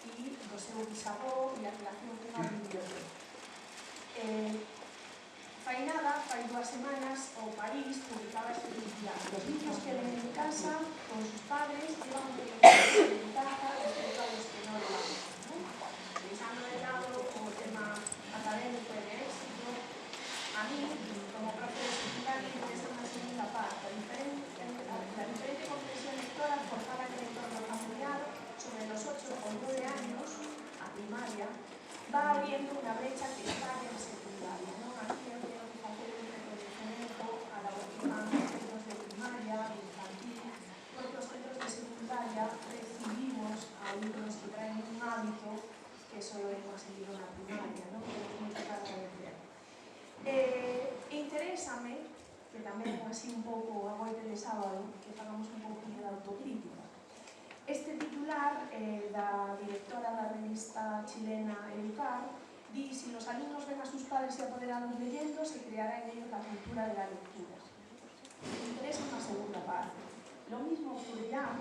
e do seu bisavó e a relación con a biblioteca. Fai nada, fai 2 semanas, o País publicaba este titular: los niños que leen en casa con sus padres llevan una ventaja respecto a los que no lo hacen, ¿no? Dejando de lado o tema académico y de éxito, a mí, como profe de secundaria, me interesa una segunda parte. La diferente comprensión lectora forzada en el entorno familiar sobre los 8 o 9 años, a primaria, va abriendo una brecha que estalla en secundaria, ¿no? Aquí yo quiero hacer un reconocimiento a la última centros de primaria, infantil, porque los centros de secundaria recibimos alumnos que traen un hábito que solo hemos seguido en la primaria, ¿no? Que es mucho para agradecer. Interésame, que tamén así un pouco a goite de sábado, que fagamos un pouquinho de autocrítica. Este titular da directora da revista chilena Educar di: si los alumnos ven a sus padres y apoderados leyendo, se creará en ellos la cultura de la lectura. Me interesa una segunda parte. Lo mismo ocurrirá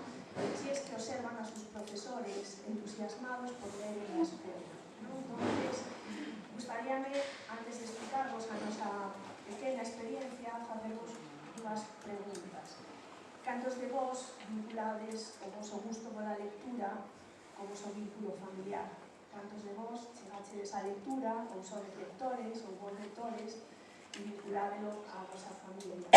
si es que observan a sus profesores entusiasmados por leer en la escuela, ¿no? Entonces, gustaríame, antes de explicaros a nosa pequena experiencia, facervos 2 preguntas. Cantos de vos vinculades o vosso gusto pola lectura co voso vínculo familiar? cantos de vos chegachedes a lectura, ou sodes lectores, ou vos lectores, e vinculádelo a vosa familia.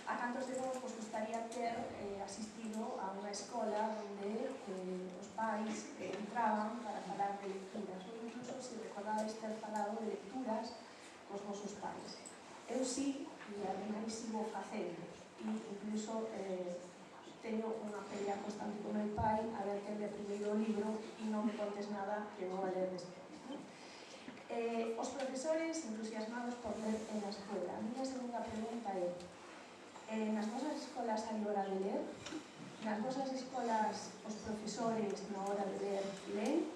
A cantos de vos vos gustaría ter asistido a unha escola onde os pais entraban para falar de lecturas, ou incluso se recordades ter falado de lecturas cos vosos pais. Eu sí, e ademais sigo facendo, e incluso teño unha pelea constante con meu pai a ver quen de primeiro o libro e non me contes nada que vou a ler despois. Os profesores entusiasmados por ler en a escola. A miña segunda pregunta é: nas vosas escolas hai hora de ler? Nas vosas escolas os profesores na hora de ler leen?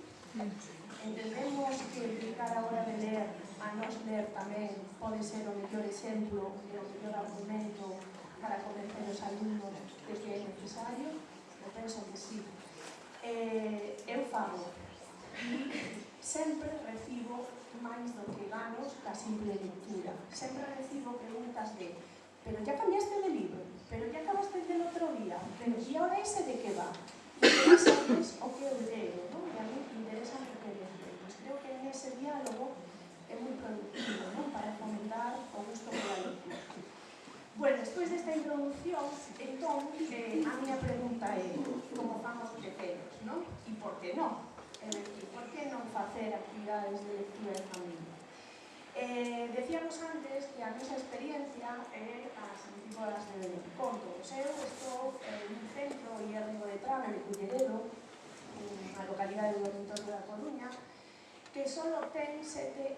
Entendemos que dedicar a hora de ler a nos ler tamén pode ser o mellor exemplo e o mellor argumento para convencer os alumnos de que é necesario? Eu penso que sí. Eu fago e sempre recibo máis do que ganos ca simple lectura. Sempre recibo preguntas de: pero ya cambiaste de libro? Pero ya acabaste del outro día? Pero e ahora ese de que va? Interesantes o que eu leo, non? E a mí interesa o que leo. Pois creo que ese diálogo é moi productivo, non? Para fomentar o gusto pola lectura. Bueno, despois desta introducción, entón, a miña pregunta é: como fan os pequenos, non? E por que non? É dicir, por que non facer actividades de lectura en familia? Decíamos antes que a nosa experiencia é as antípodas de contos. Eu estou nun centro, o Iérnigo de Trave, de Culleredo, na localidade do entorno da Coruña, que só ten 7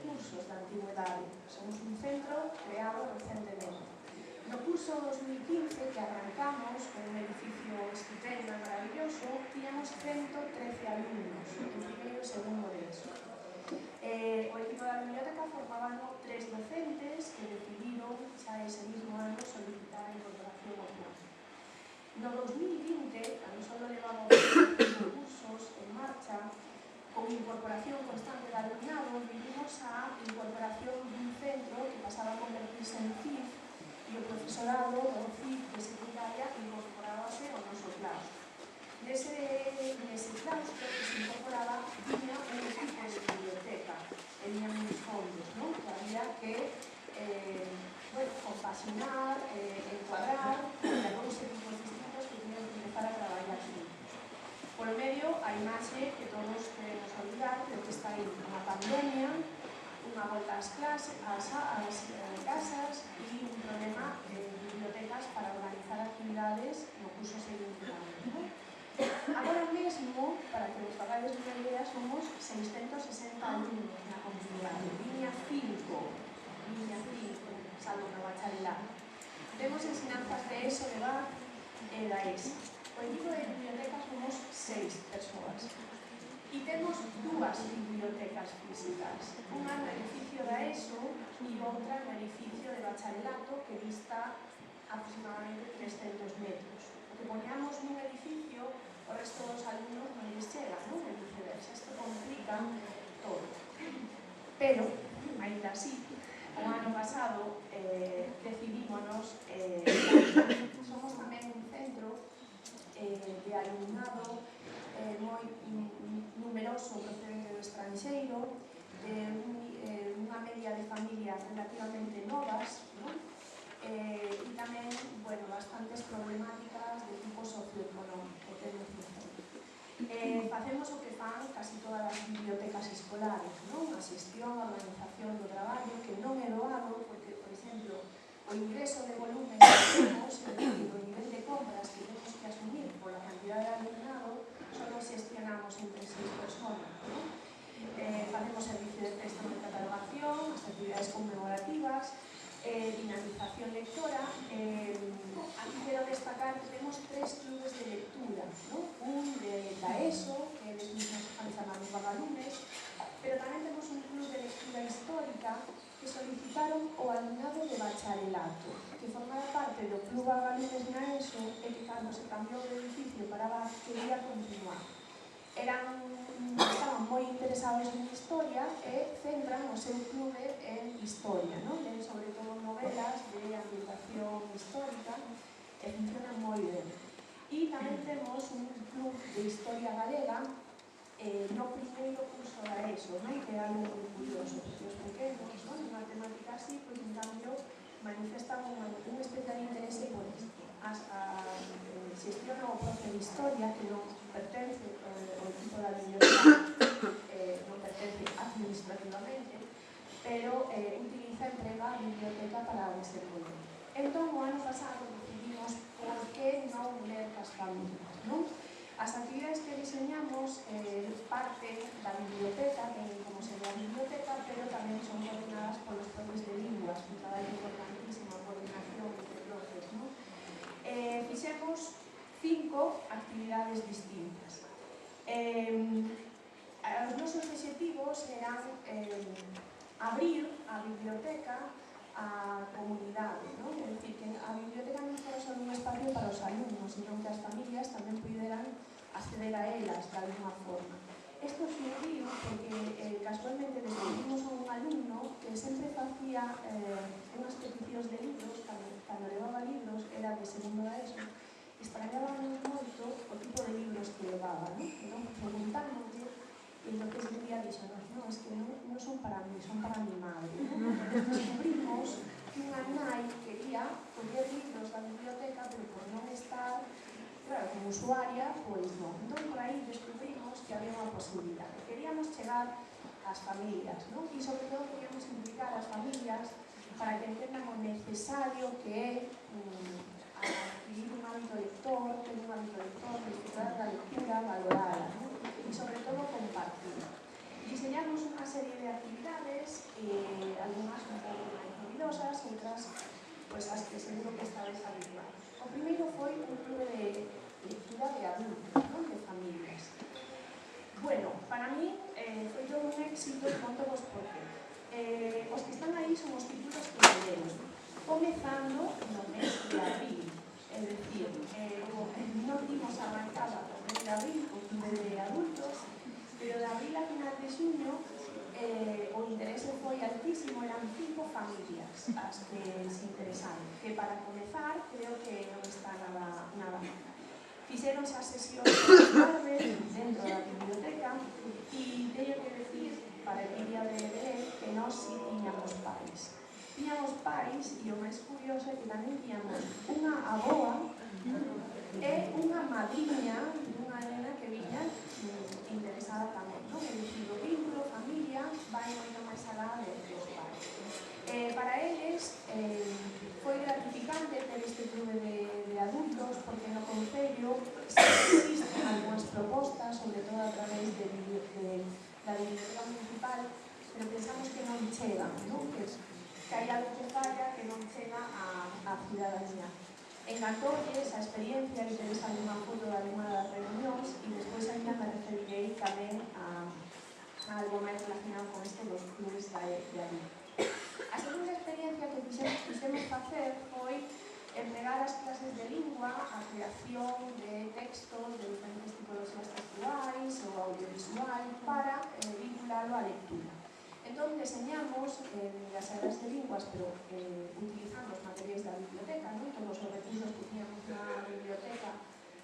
cursos de antigüedade. Somos un centro creado recentemente. No curso 2015, que arrancamos con un edificio estupendo e maravilloso, tíamos 113 alumnos, en primeiro e segundo de eso. O equipo da biblioteca formaban 3 docentes que decidiron xa ese mismo ano solicitar a incorporación ao plan. No 2020, tan só levamos 5 cursos en marcha, con incorporación constante de alumnado, vivimos a incorporación dun centro que pasaba a convertirse en CIF e o profesorado do CIF de secundaria incorporábase ao noso claustro. Nese claustro que se incorporaba tiña un equipo de biblioteca, tenían uns fondos, non? Que había que compaxinar, encuadrar, e a dous equipos distintos que tiñan que empezar a traballar juntos. Por medio, a imaxe que todos queremos olvidar, pero que está aí unha pandemia, unha volta ás casas e un problema de bibliotecas para organizar actividades no curso seguinte. Agora mesmo, para que vos fagades unha idea, somos 660 alumnos na comunidade, liña 5, salvo no bacharelato. Temos ensinanzas de ESO, de BAC e da ESA. O equipo de bibliotecas somos 6 persoas. E temos 2 bibliotecas físicas. Unha no edificio da ESO e outra no edificio de bacharelato que dista aproximadamente 300 metros. O que poñamos nun edificio, o resto dos alumnos non lles chega, non? E viceversa. Isto complica todo. Pero, ainda así, o ano pasado decidímonos, somos tamén un centro de alumnado moi numeroso procedente do estranxeiro, unha media de familias relativamente novas, non? E tamén, bastantes problemáticas de tipo socioeconómico, facemos o que fan casi todas as bibliotecas escolares, non? A xestión, a organización do traballo, que non é doado, porque, por exemplo, o ingreso de volumen que temos, o nivel de compras que temos que asumir pola cantidad de alumnado, só nos gestionamos entre 6 personas, non? Facemos servicio de préstamo de catalogación, as actividades conmemorativas, dinamización lectora. Aquí quero destacar que temos 3 clubes de lectura, non? Un da ESO, que eles mismos están chamando vagalumes, pero tamén temos un club de lectura histórica que solicitaron o alumnado de bacharelato, que formaba parte do club vagalumes na ESO e que cando se cambiou de edificio para BAC quería continuar. Estaban moi interesados en historia e centran o seu clube en historia, non? Len sobre todo novelas de ambientación histórica e funcionan moi ben. E tamén temos un club de historia galega no primeiro curso da ESO, non? Que é algo moi curioso, porque os pequenos, non? En matemática así, pois en cambio manifestan un especial interese por isto. Xestiona o profe de historia, que non pertence ao equipo da biblioteca, non pertence administrativamente, pero utiliza e emprega a biblioteca para desenvolver. Entón, o ano pasado decidimos por que non ler cas familias, non? As actividades que diseñamos parten da biblioteca, que como se ve a biblioteca, pero tamén son coordinadas polos profes de linguas, un traballo importantísimo, a coordinación entre profes, non? Fixemos 5 actividades distintas. Os nosos obxectivos eran abrir a biblioteca a comunidade, non? É dicir, que a biblioteca non fora só un espacio para os alumnos, sino que as familias tamén puderan acceder a elas de alguma forma. Isto surgiu porque casualmente descubrimos a un alumno que sempre facía unhas peticións de libros, cando levaba libros, era de segundo da ESO, extrañábamos moito o tipo de libros que levaba, non? Entón, preguntámoslle, e entonces un día dixonos, no, es que non son para mí, son para mi madre. Descubrimos que unha nai quería coller libros da biblioteca, pero por non estar, claro, como usuaria, pois non. Entón, por aí descubrimos que había unha posibilidade. Queríamos chegar ás familias, non? E, sobre todo, queríamos implicar as familias para que entendan o necesario que é adquirir un hábito lector, ter un hábito lector, disfrutar da lectura, valorala, non? E, sobre todo, compartir. Diseñamos unha serie de actividades, algunhas un pouco máis novidosas, outras, pois, as que seguro que estabais habituados. O primeiro foi un clube de lectura de adultos, non? De familias. Bueno, para mí foi todo un éxito, contovos por qué. Os que están aí son os títulos que leemos, comezando no mes de abril. É dicir, non dimos arrancada no mes de abril o clube de adultos, pero de abril a final de xuño o interese foi altísimo, eran 5 familias as que se interesaron, que para comezar creo que non está nada mal. Fixeronse as sesións das tardes dentro da biblioteca e teño que decir, para Emilia de Belén, que nós si tiñamos pais. Tiñamos pais e o máis curioso é que tamén tiñamos unha aboa e unha madriña dunha nena que viña interesada tamén, non? É dicir, o vínculo, familia, vai moito máis alá dos pais. Para eles foi gratificante ter este clube de adultos porque no concello existen algunhas propostas, sobre todo a través da biblioteca municipal, pero pensamos que non chegan, non? Que hai algo que falla que non chega á cidadanía. Encantolles a experiencia e teres alguna foto de alguna das reunións e despois ainda me referirei tamén a algo máis relacionado con este dos clubes de adultos. A segunda experiencia que quixemos facer foi empregar as clases de lingua, a creación de textos de diferentes tipoloxías textuais ou audiovisual para vinculalo á lectura. Entón, deseñamos as salas de linguas, pero utilizando os materiais da biblioteca, non? Todos os recursos que tiñamos na biblioteca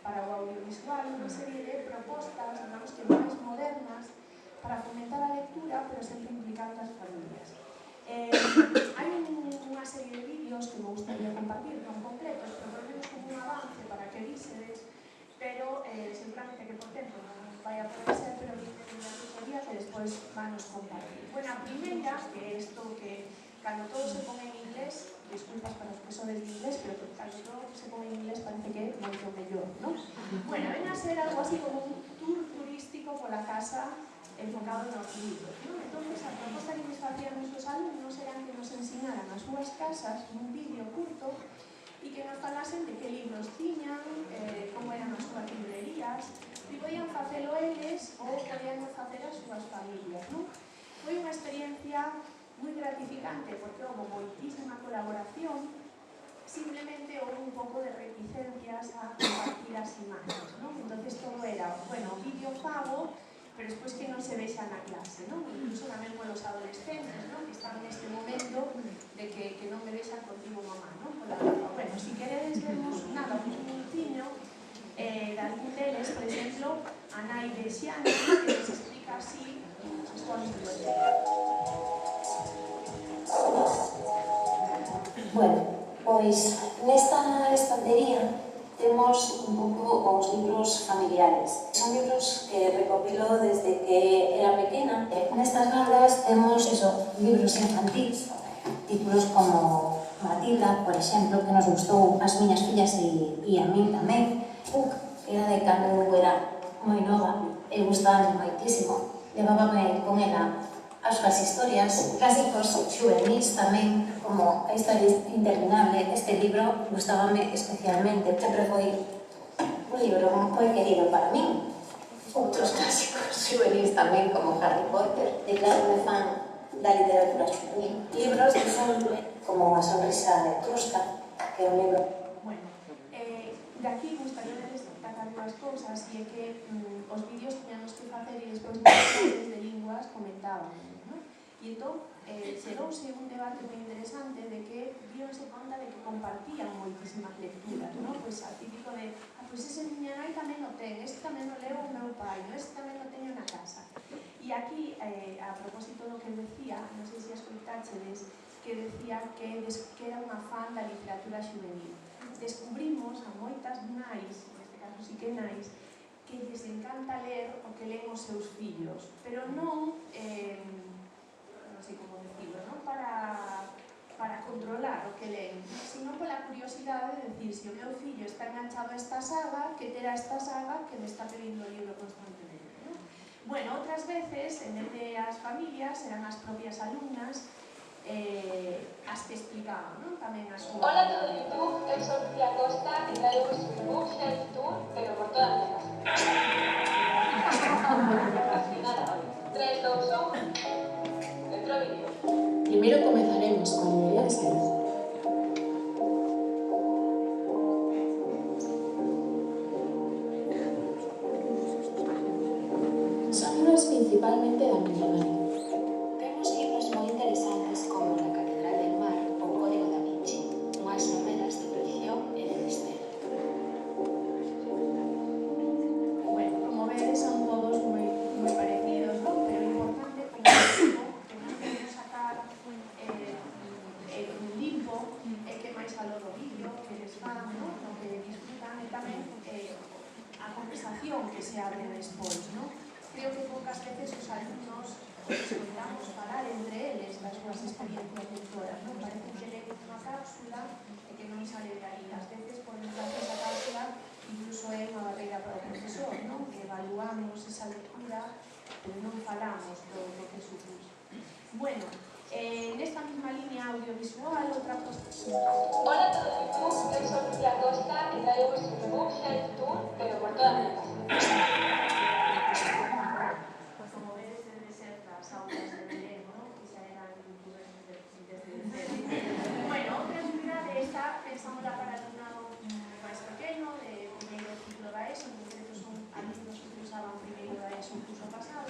para o audiovisual, unha serie de propostas, digamos que máis modernas, para fomentar a lectura, pero sempre implicando as familias. Hai unha serie de vídeos que me gustaría compartir, non completos, pero por menos como un avance para que vísedes, pero seguramente que por tempo non vai a poder ser, pero que teña asesoría que despois vanos compartir. Bueno, a primeira, que é isto que cando todo se pon en inglés, disculpas para os que sodes de inglés, pero que cando todo se pon en inglés parece que é moito mellor, non? Bueno, ven a ser algo así como un tour turístico pola casa enfocado nos libros, non? Entón, a proposta que nos facían os alumnos eran que nos ensinaran as súas casas un vídeo curto e que nos falasen de que libros tiñan, como eran as súas librerías, e podían facelo eles ou podían facer as súas familias, non? Foi unha experiencia moi gratificante porque houve moitísima colaboración, simplemente houve un pouco de reticencias a compartir as imaxes, non? Entonces todo era, bueno, vídeo fago, pero despois que non se vexa na clase, non? Incluso tamén con os adolescentes, non? Que están neste momento de que non me vexan contigo mamá, non? Bueno, si queredes vemos nada, un minutiño de algún deles, por exemplo, a nai de Xiana, que nos explica a Bueno, pois nesta estantería temos un pouco os libros familiares. Son libros que recopilo desde que era pequena. Nestas galdas temos libros infantís, títulos como Matilda, por exemplo, que nos gustou as miñas fillas e a mí tamén. Puck, que era de cando eu era moi nova, e gustaba moitísimo. Levábame con ela as súas historias, clásicos xuvenis tamén, como A historia interminable. Este libro gustábame especialmente, sempre foi un libro moi querido para mí. Outros clásicos xuvenis tamén, como Harry Potter, declarome fan da literatura xuvenil. Libros que son como A sonrisa de Etrusca, que é un libro. Bueno, de aquí gustaría destacar dúas cousas, e é que os vídeos teníamos que facer e despois nas clases de linguas comentábamos, non? E entón, xerouse un debate moi interesante de que díronse conta de que compartían moitísimas lecturas, non? Pois a típico de, pois ese miña nai tamén o ten, este tamén o leo o meu pai, este tamén o teño na casa. E aquí, a propósito do que decía, non sei se escoitáchedes, que decía que era unha fan da literatura xuvenil. Descubrimos a moitas nais, neste caso sí que nais, que lles encanta ler o que leen os seus fillos, pero non, non sei como decirlo, non para controlar o que leen, sino pola curiosidade de decir, se o meu fillo está enganchado a esta saga, que terá esta saga que me está pedindo o libro constantemente, non? Bueno, outras veces, en vez de as familias, eran as propias alumnas as que explicaban, non? Tamén a súa... Hola a todo YouTube, eu son Lucía Costa e traigo un book shelf tour, pero por toda a minha casa. Así nada, 3, 2, 1, dentro vídeo. Primero comenzaremos con librería de salud. Son libros principalmente da miña mãe. Temos libros moi interesantes como La Catedral del Mar ou Código da Vinci, unhas novelas de ficción e de misterio. Bueno, como vedes, son todos moi parecidos, non? Pero o importante, como digo, que non queremos sacar un limpo, é que máis valor o vídeo, que les fan, non? O que disfrutan, e tamén a conversación que se abre despois, non? Creo que poucas veces os alumnos escoitamos falar entre eles das súas experiencias lectoras, non? Parece que leen unha cápsula e que non sale de aí. Ás veces, por desgracia, esa cápsula incluso é unha barreira para o profesor, non? Que evaluamos esa lectura, pero non falamos do que supuso. Bueno, nesta mesma línea audiovisual, outra cosa... Hola a todo YouTube, eu son Lucía Costa e traigo un book shelf tour, pero por toda a minha casa. Como vedes, debe ser das aulas de Belén, ¿no? Que xa eran youtubers desde cero. Bueno, outra actividade esta, pensamos para alumnado máis pequeno, de primeiro ciclo da ESO, en concreto son alumnos que usaban primeiro da ESO o curso pasado.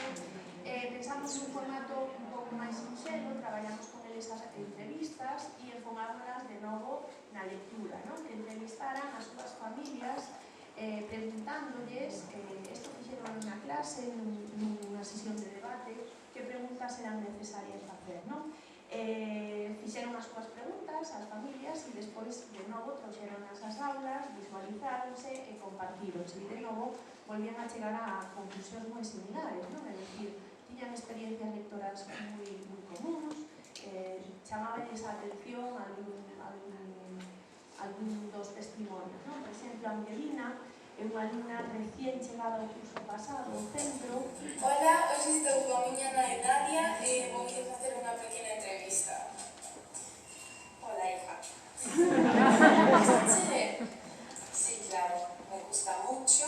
Pensamos un formato un pouco máis sinxelo, traballamos con eles as entrevistas e enfogámonas de novo na lectura, ¿no? Que entrevistaran as súas familias preguntándoles, isto fixeron na clase, nunha sesión de debate, que preguntas eran necesarias facer, non? Fixeron as súas preguntas ás familias e despois, de novo, trouxeronlas ás aulas, visualizáronse e compartíronse. E, de novo, volvían a chegar a conclusións moi similares, non? É dicir, tiñan experiencias lectoras moi comuns, chamábanlles a atención algún dos testimonios, non? Por exemplo, Angelina é unha alumna recién chegada ao curso pasado ao centro. Hola, hoxe estou coa miña nai Nadia e vou facer unha pequena entrevista. Hola, hija. ¿Gustaste leer? Sí, claro, me gusta mucho.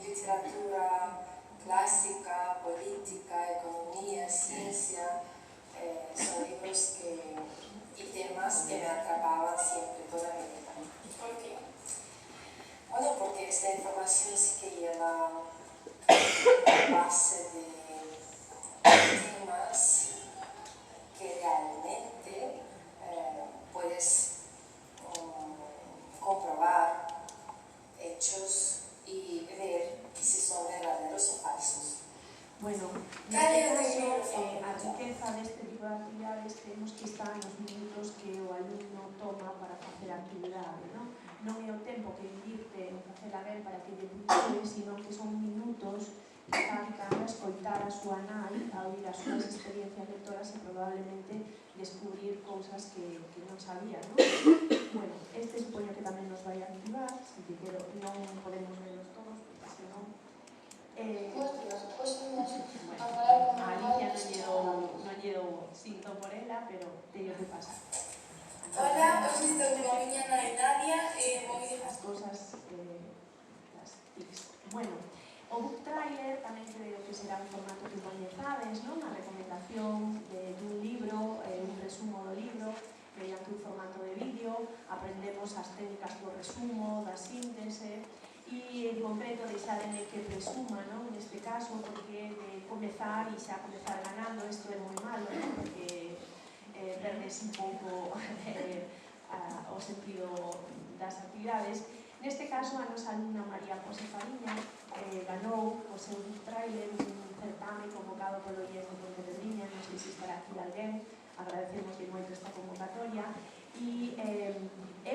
Literatura clásica, política, economía, ciencia, son libros y temas que me atrapaban siempre toda mi vida. ¿Por qué? Bueno, porque esta información sí que lleva base de temas que realmente puedes comprobar hechos y ver si son verdaderos o falsos. Bueno, neste caso, a riqueza deste tipo de actividades temos que estar nos minutos que o alumno toma para facer a actividade, non? Non é o tempo que invirte en facela ben para que lle puntúe, sino que son minutos que está dedicando a escoitar a súa nai, a oír as súas experiencias lectoras e probablemente descubrir cousas que non sabía, non? Bueno, este supoño que tamén nos vai a activar, así que non podemos verlos todos, porque senón... A Alicia non lle dou cinto por ela, pero teño que pasar. Hola, hoxe estou con a miña nai Nadia e moi as cousas, as tics. Bueno, o book trailer tamén creo que será un formato que coñezades, non? A recomendación dun libro, un resumo do libro, mediante un formato de vídeo, aprendemos as técnicas do resumo, da síntese, e en concreto deixademe que presuma, non? Neste caso, porque de comezar e xa comezar ganando, isto é moi malo, non? Porque perdes un pouco o sentido das actividades. Neste caso, a nosa alumna María José Fariña ganou o seu book trailer, un certame convocado polo IES de Pontevedriña, non sei se estará aquí alguén, agradecemos moito esta convocatoria, e é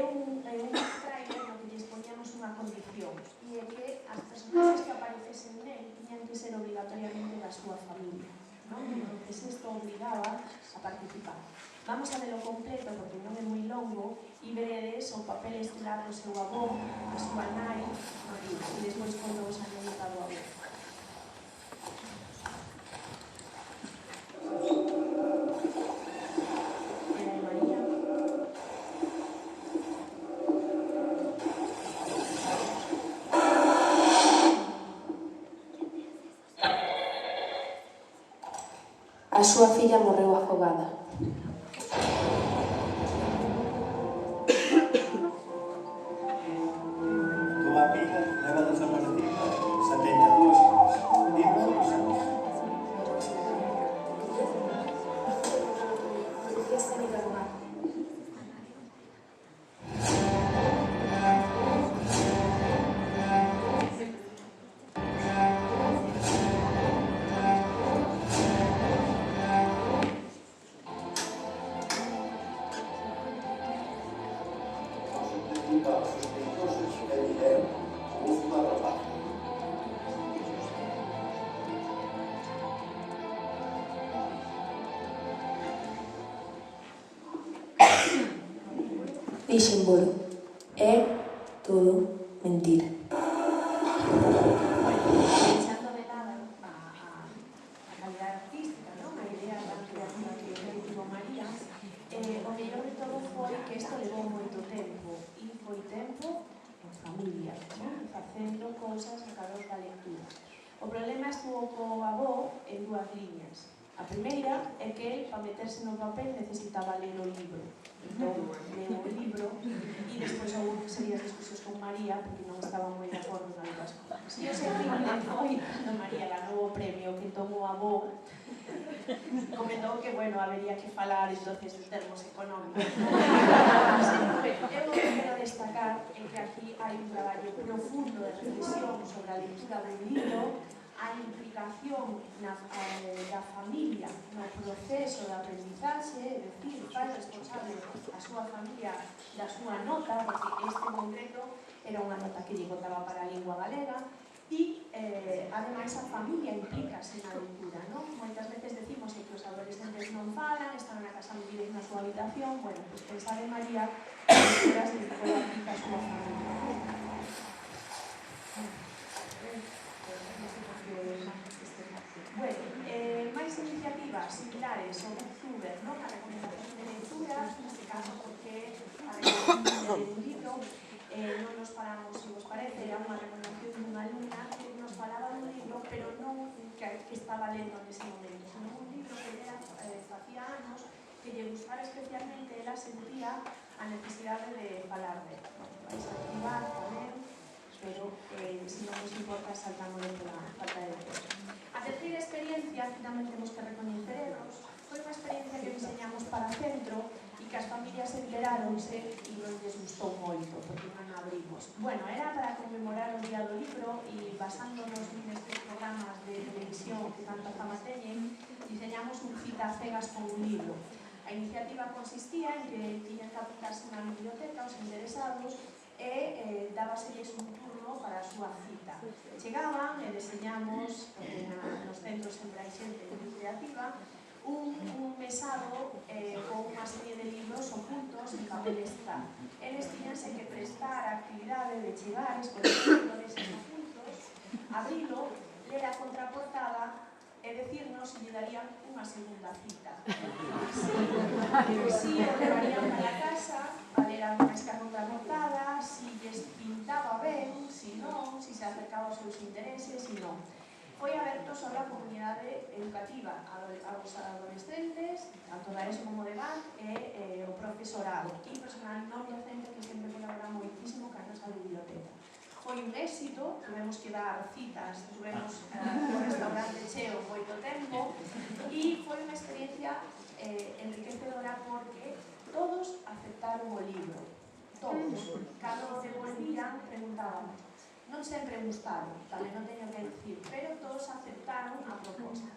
un book trailer no que lles poñamos unha condición, e é que as personaxes que aparecesen nel tiñan que ser obrigatoriamente da súa familia, non? Entón, isto obrigaba a participar. Vamos a verlo completo porque non é moi longo e veredes o papel estelar do seu avó, a súa nai, María, e despois conto vos a anécdota do avó. A súa filla morreu afogada. Túa amiga leva desaparecida xa teña 2 anos. Dime dos anos. Sospeitosos e viveron o uso da ropa. Dixen bolo. É todo mentira. Deixando de lado a calidade artística, non? A idea da creativa que tivo María, o mellor de todo foi que isto levou moito tempo, e foi tempo en familia, non? Facendo cousas a calor da lectura. O problema estuvo co avó en 2 liñas. A primeira é que el, para meterse no papel, necesitaba ler o libro. Entón, leu o libro e despois houve serias discusións con María porque non estaba moi de acordo en algunhas cousas. E o seguinte foi cando María ganou o premio que tomou o avó, comentou que, bueno, habería que falar entonces de termos económicos. Eu o que quero destacar é que aquí hai un traballo profundo de reflexión sobre a lectura do libro, a implicación da familia no proceso de aprendizaxe, é dicir, fai responsable a súa familia da súa nota, porque este en concreto era unha nota que lle contaba para a lingua galega, e ademais a familia implícase na lectura, non? Moitas veces decimos que os adolescentes non falan, están na casa metidos na súa habitación, bueno, pues pensar en María, lecturas que pode aplicar a súa familia. Bueno, máis iniciativas similares ao Booktuber, non? A recomendación de lectura, neste caso porque a recomendación de un libro, non nos falamos, se vos parece, era unha recomendación dunha alumna que nos falaba dun libro, pero non que estaba lendo nese momento, senón un libro que ela facía anos que lle gustara especialmente, ela sentía a necesidade de falar de. Bueno, vais a activar tamén, pero se non nos importa saltamos pola falta de tempo. A terceira experiencia, que tamén temos que recoñeceros, foi unha experiencia que diseñamos para centro e que as familias enteráronse e non lles gustou moito, porque non abrimos. Bueno, era para conmemorar o Día do Libro e basándonos nestes programas de televisión que tanto fixemos un cita cegas con un libro. A iniciativa consistía en que tiñan que apuntarse na biblioteca os interesados e dábaselles un turno para a súa cita. Chegaban e deseñamos, nos centros sempre hai xente moi creativa, un mesado con unha serie de libros ocultos en papel estar. Eles tiñanse que prestar a actividade de chegar, escoller eses ocultos, abrilo, ler a contraportada e decirnos se lle darían unha segunda cita. Si o levarían para casa, a ler a contraportada, si lles pintaba ben, si non, si se acercaba aos seus intereses, si non. Foi aberto só a comunidade educativa, aos adolescentes, tanto da ESO como de BAC, e o profesorado, e personal non docente que sempre colabora moitísimo ca nosa biblioteca. Foi un éxito, tuvemos que dar citas, tuvemos o restaurante cheo moito tempo, e foi unha experiencia enriquecedora porque todos aceptaron o libro, todos. Cando devolvían, preguntábamos. Non sempre gustaron, tamén non teño que dicir, pero todos aceptaron a proposta.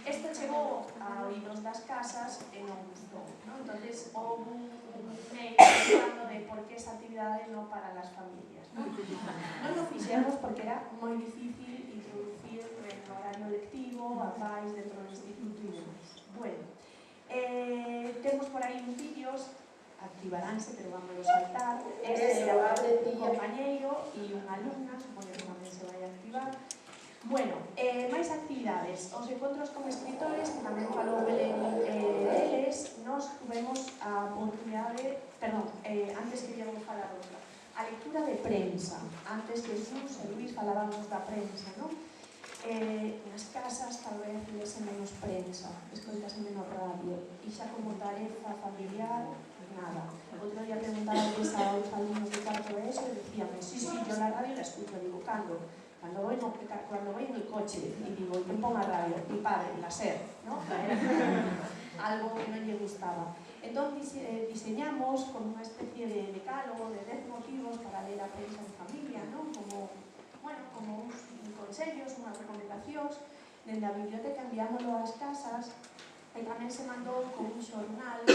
Isto chegou a oídos das casas e non gustou, non? Entonces, houve un mail falando de por que esa actividade non para as familias, non? Non o fixemos porque era moi difícil introducir no horario lectivo a pais dentro do instituto e demais. Bueno, temos por aí uns vídeos, activaránse, pero vámonos saltar. Este é un compañeiro e unha alumna, supoño que tamén se vai activar. Bueno, máis actividades. Os encontros con escritores, que tamén falou deles, nos tuvemos a oportunidade, perdón, antes queríamos falar outra. A lectura de prensa. Antes Jesús e Luis falábamos da prensa, non? Nas casas tal vez lese menos prensa, escoitase menos radio, e xa como tarefa familiar, nada. Outro día preguntábales a os alumnos de cuarto de eso e decíame, sí, yo la radio la escucho. Digo, ¿cando? Cuando voy en el coche y digo, ¿y quién ponga radio? Mi padre, la SER, ¿no? Algo que non lle gustaba. Entón diseñamos con unha especie de decálogo de 10 motivos para ler a prensa en familia, non? Como uns consellos, unhas recomendacións. Dende a biblioteca enviámoslo ás casas e tamén se mandou con un xornal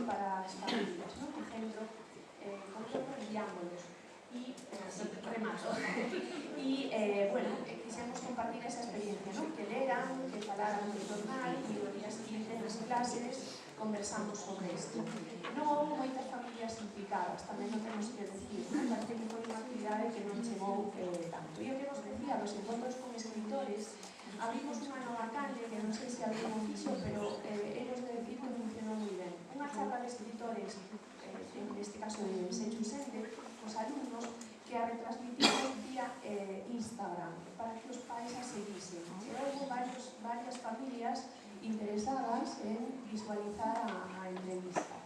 para as familias, non? Por exemplo, con xornal enviámoslos e, remato, e, bueno, quixemos compartir esa experiencia, non? Que leran, que falaran do xornal e o día seguinte nas clases conversamos sobre isto. Non houve moitas familias implicadas, tamén non temos que decir, parece que foi unha actividade que non chegou tanto. E o que vos decía, dos encontros con escritores, abrimos unha nova calle, que non sei se alguén o fixo, pero eles de decir que funcionou moi ben. Unha charla de escritores, neste caso de Sechusente, os alumnos, que a retransmitimos vía Instagram, para que os pais a seguisen. E houve varias familias interesadas en visualizar a entrevista.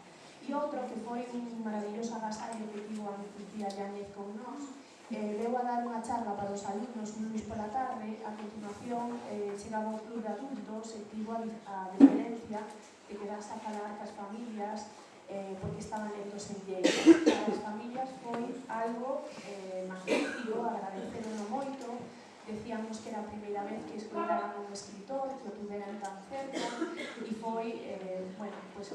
E outro que foi un maravilloso agasallo que tivo a Lucía Yáñez con nós, veu a dar unha charla para os alumnos un luís pola tarde. A continuación chegaba ao club de adultos e tivo a diferencia de quedarse a falar cas familias porque estaban lendo en lleno. Para as familias foi algo magnífico, agradeceron moito. Decíamos que era a primeira vez que escoitaran un escritor, que o tuveran tan cerca, e foi, bueno, pues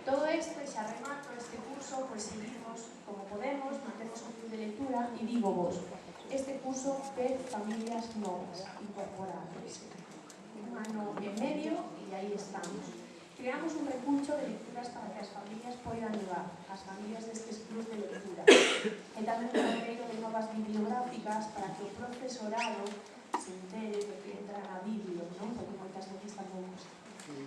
todo isto, e xa remato este curso, pues seguimos como podemos, mantemos un club de lectura, e digo vos, este curso de familias novas, incorporables. Un ano e medio, e aí estamos. Creamos un recuncho de lecturas para que as familias poidan levar, as familias destes clubs de lectura. E tamén un modelo de novas bibliográficas para que o profesorado se entere de que entra na biblia, non? Porque moitas veces tamén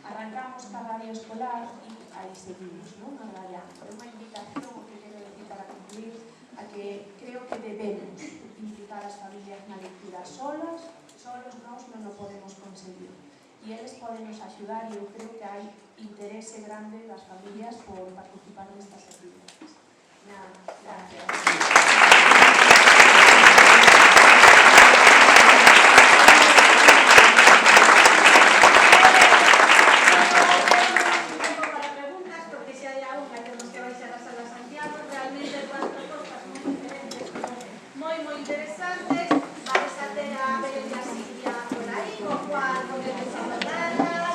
arrancamos cada área escolar e aí seguimos, non? Arrallando. É unha invitación, o que quero decir para concluir, a que creo que debemos implicar as familias na lectura solos nós non o podemos conseguir. E eles podenos axudar, e eu creo que hai interese grande das familias por participar nestas actividades. Nada, gracias. Moi interesantes, vais a ter a ver a Silvia por aí, co cual podemos abordar.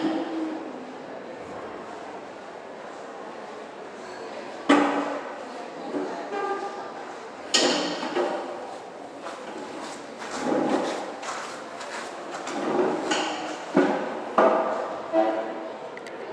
Gracias.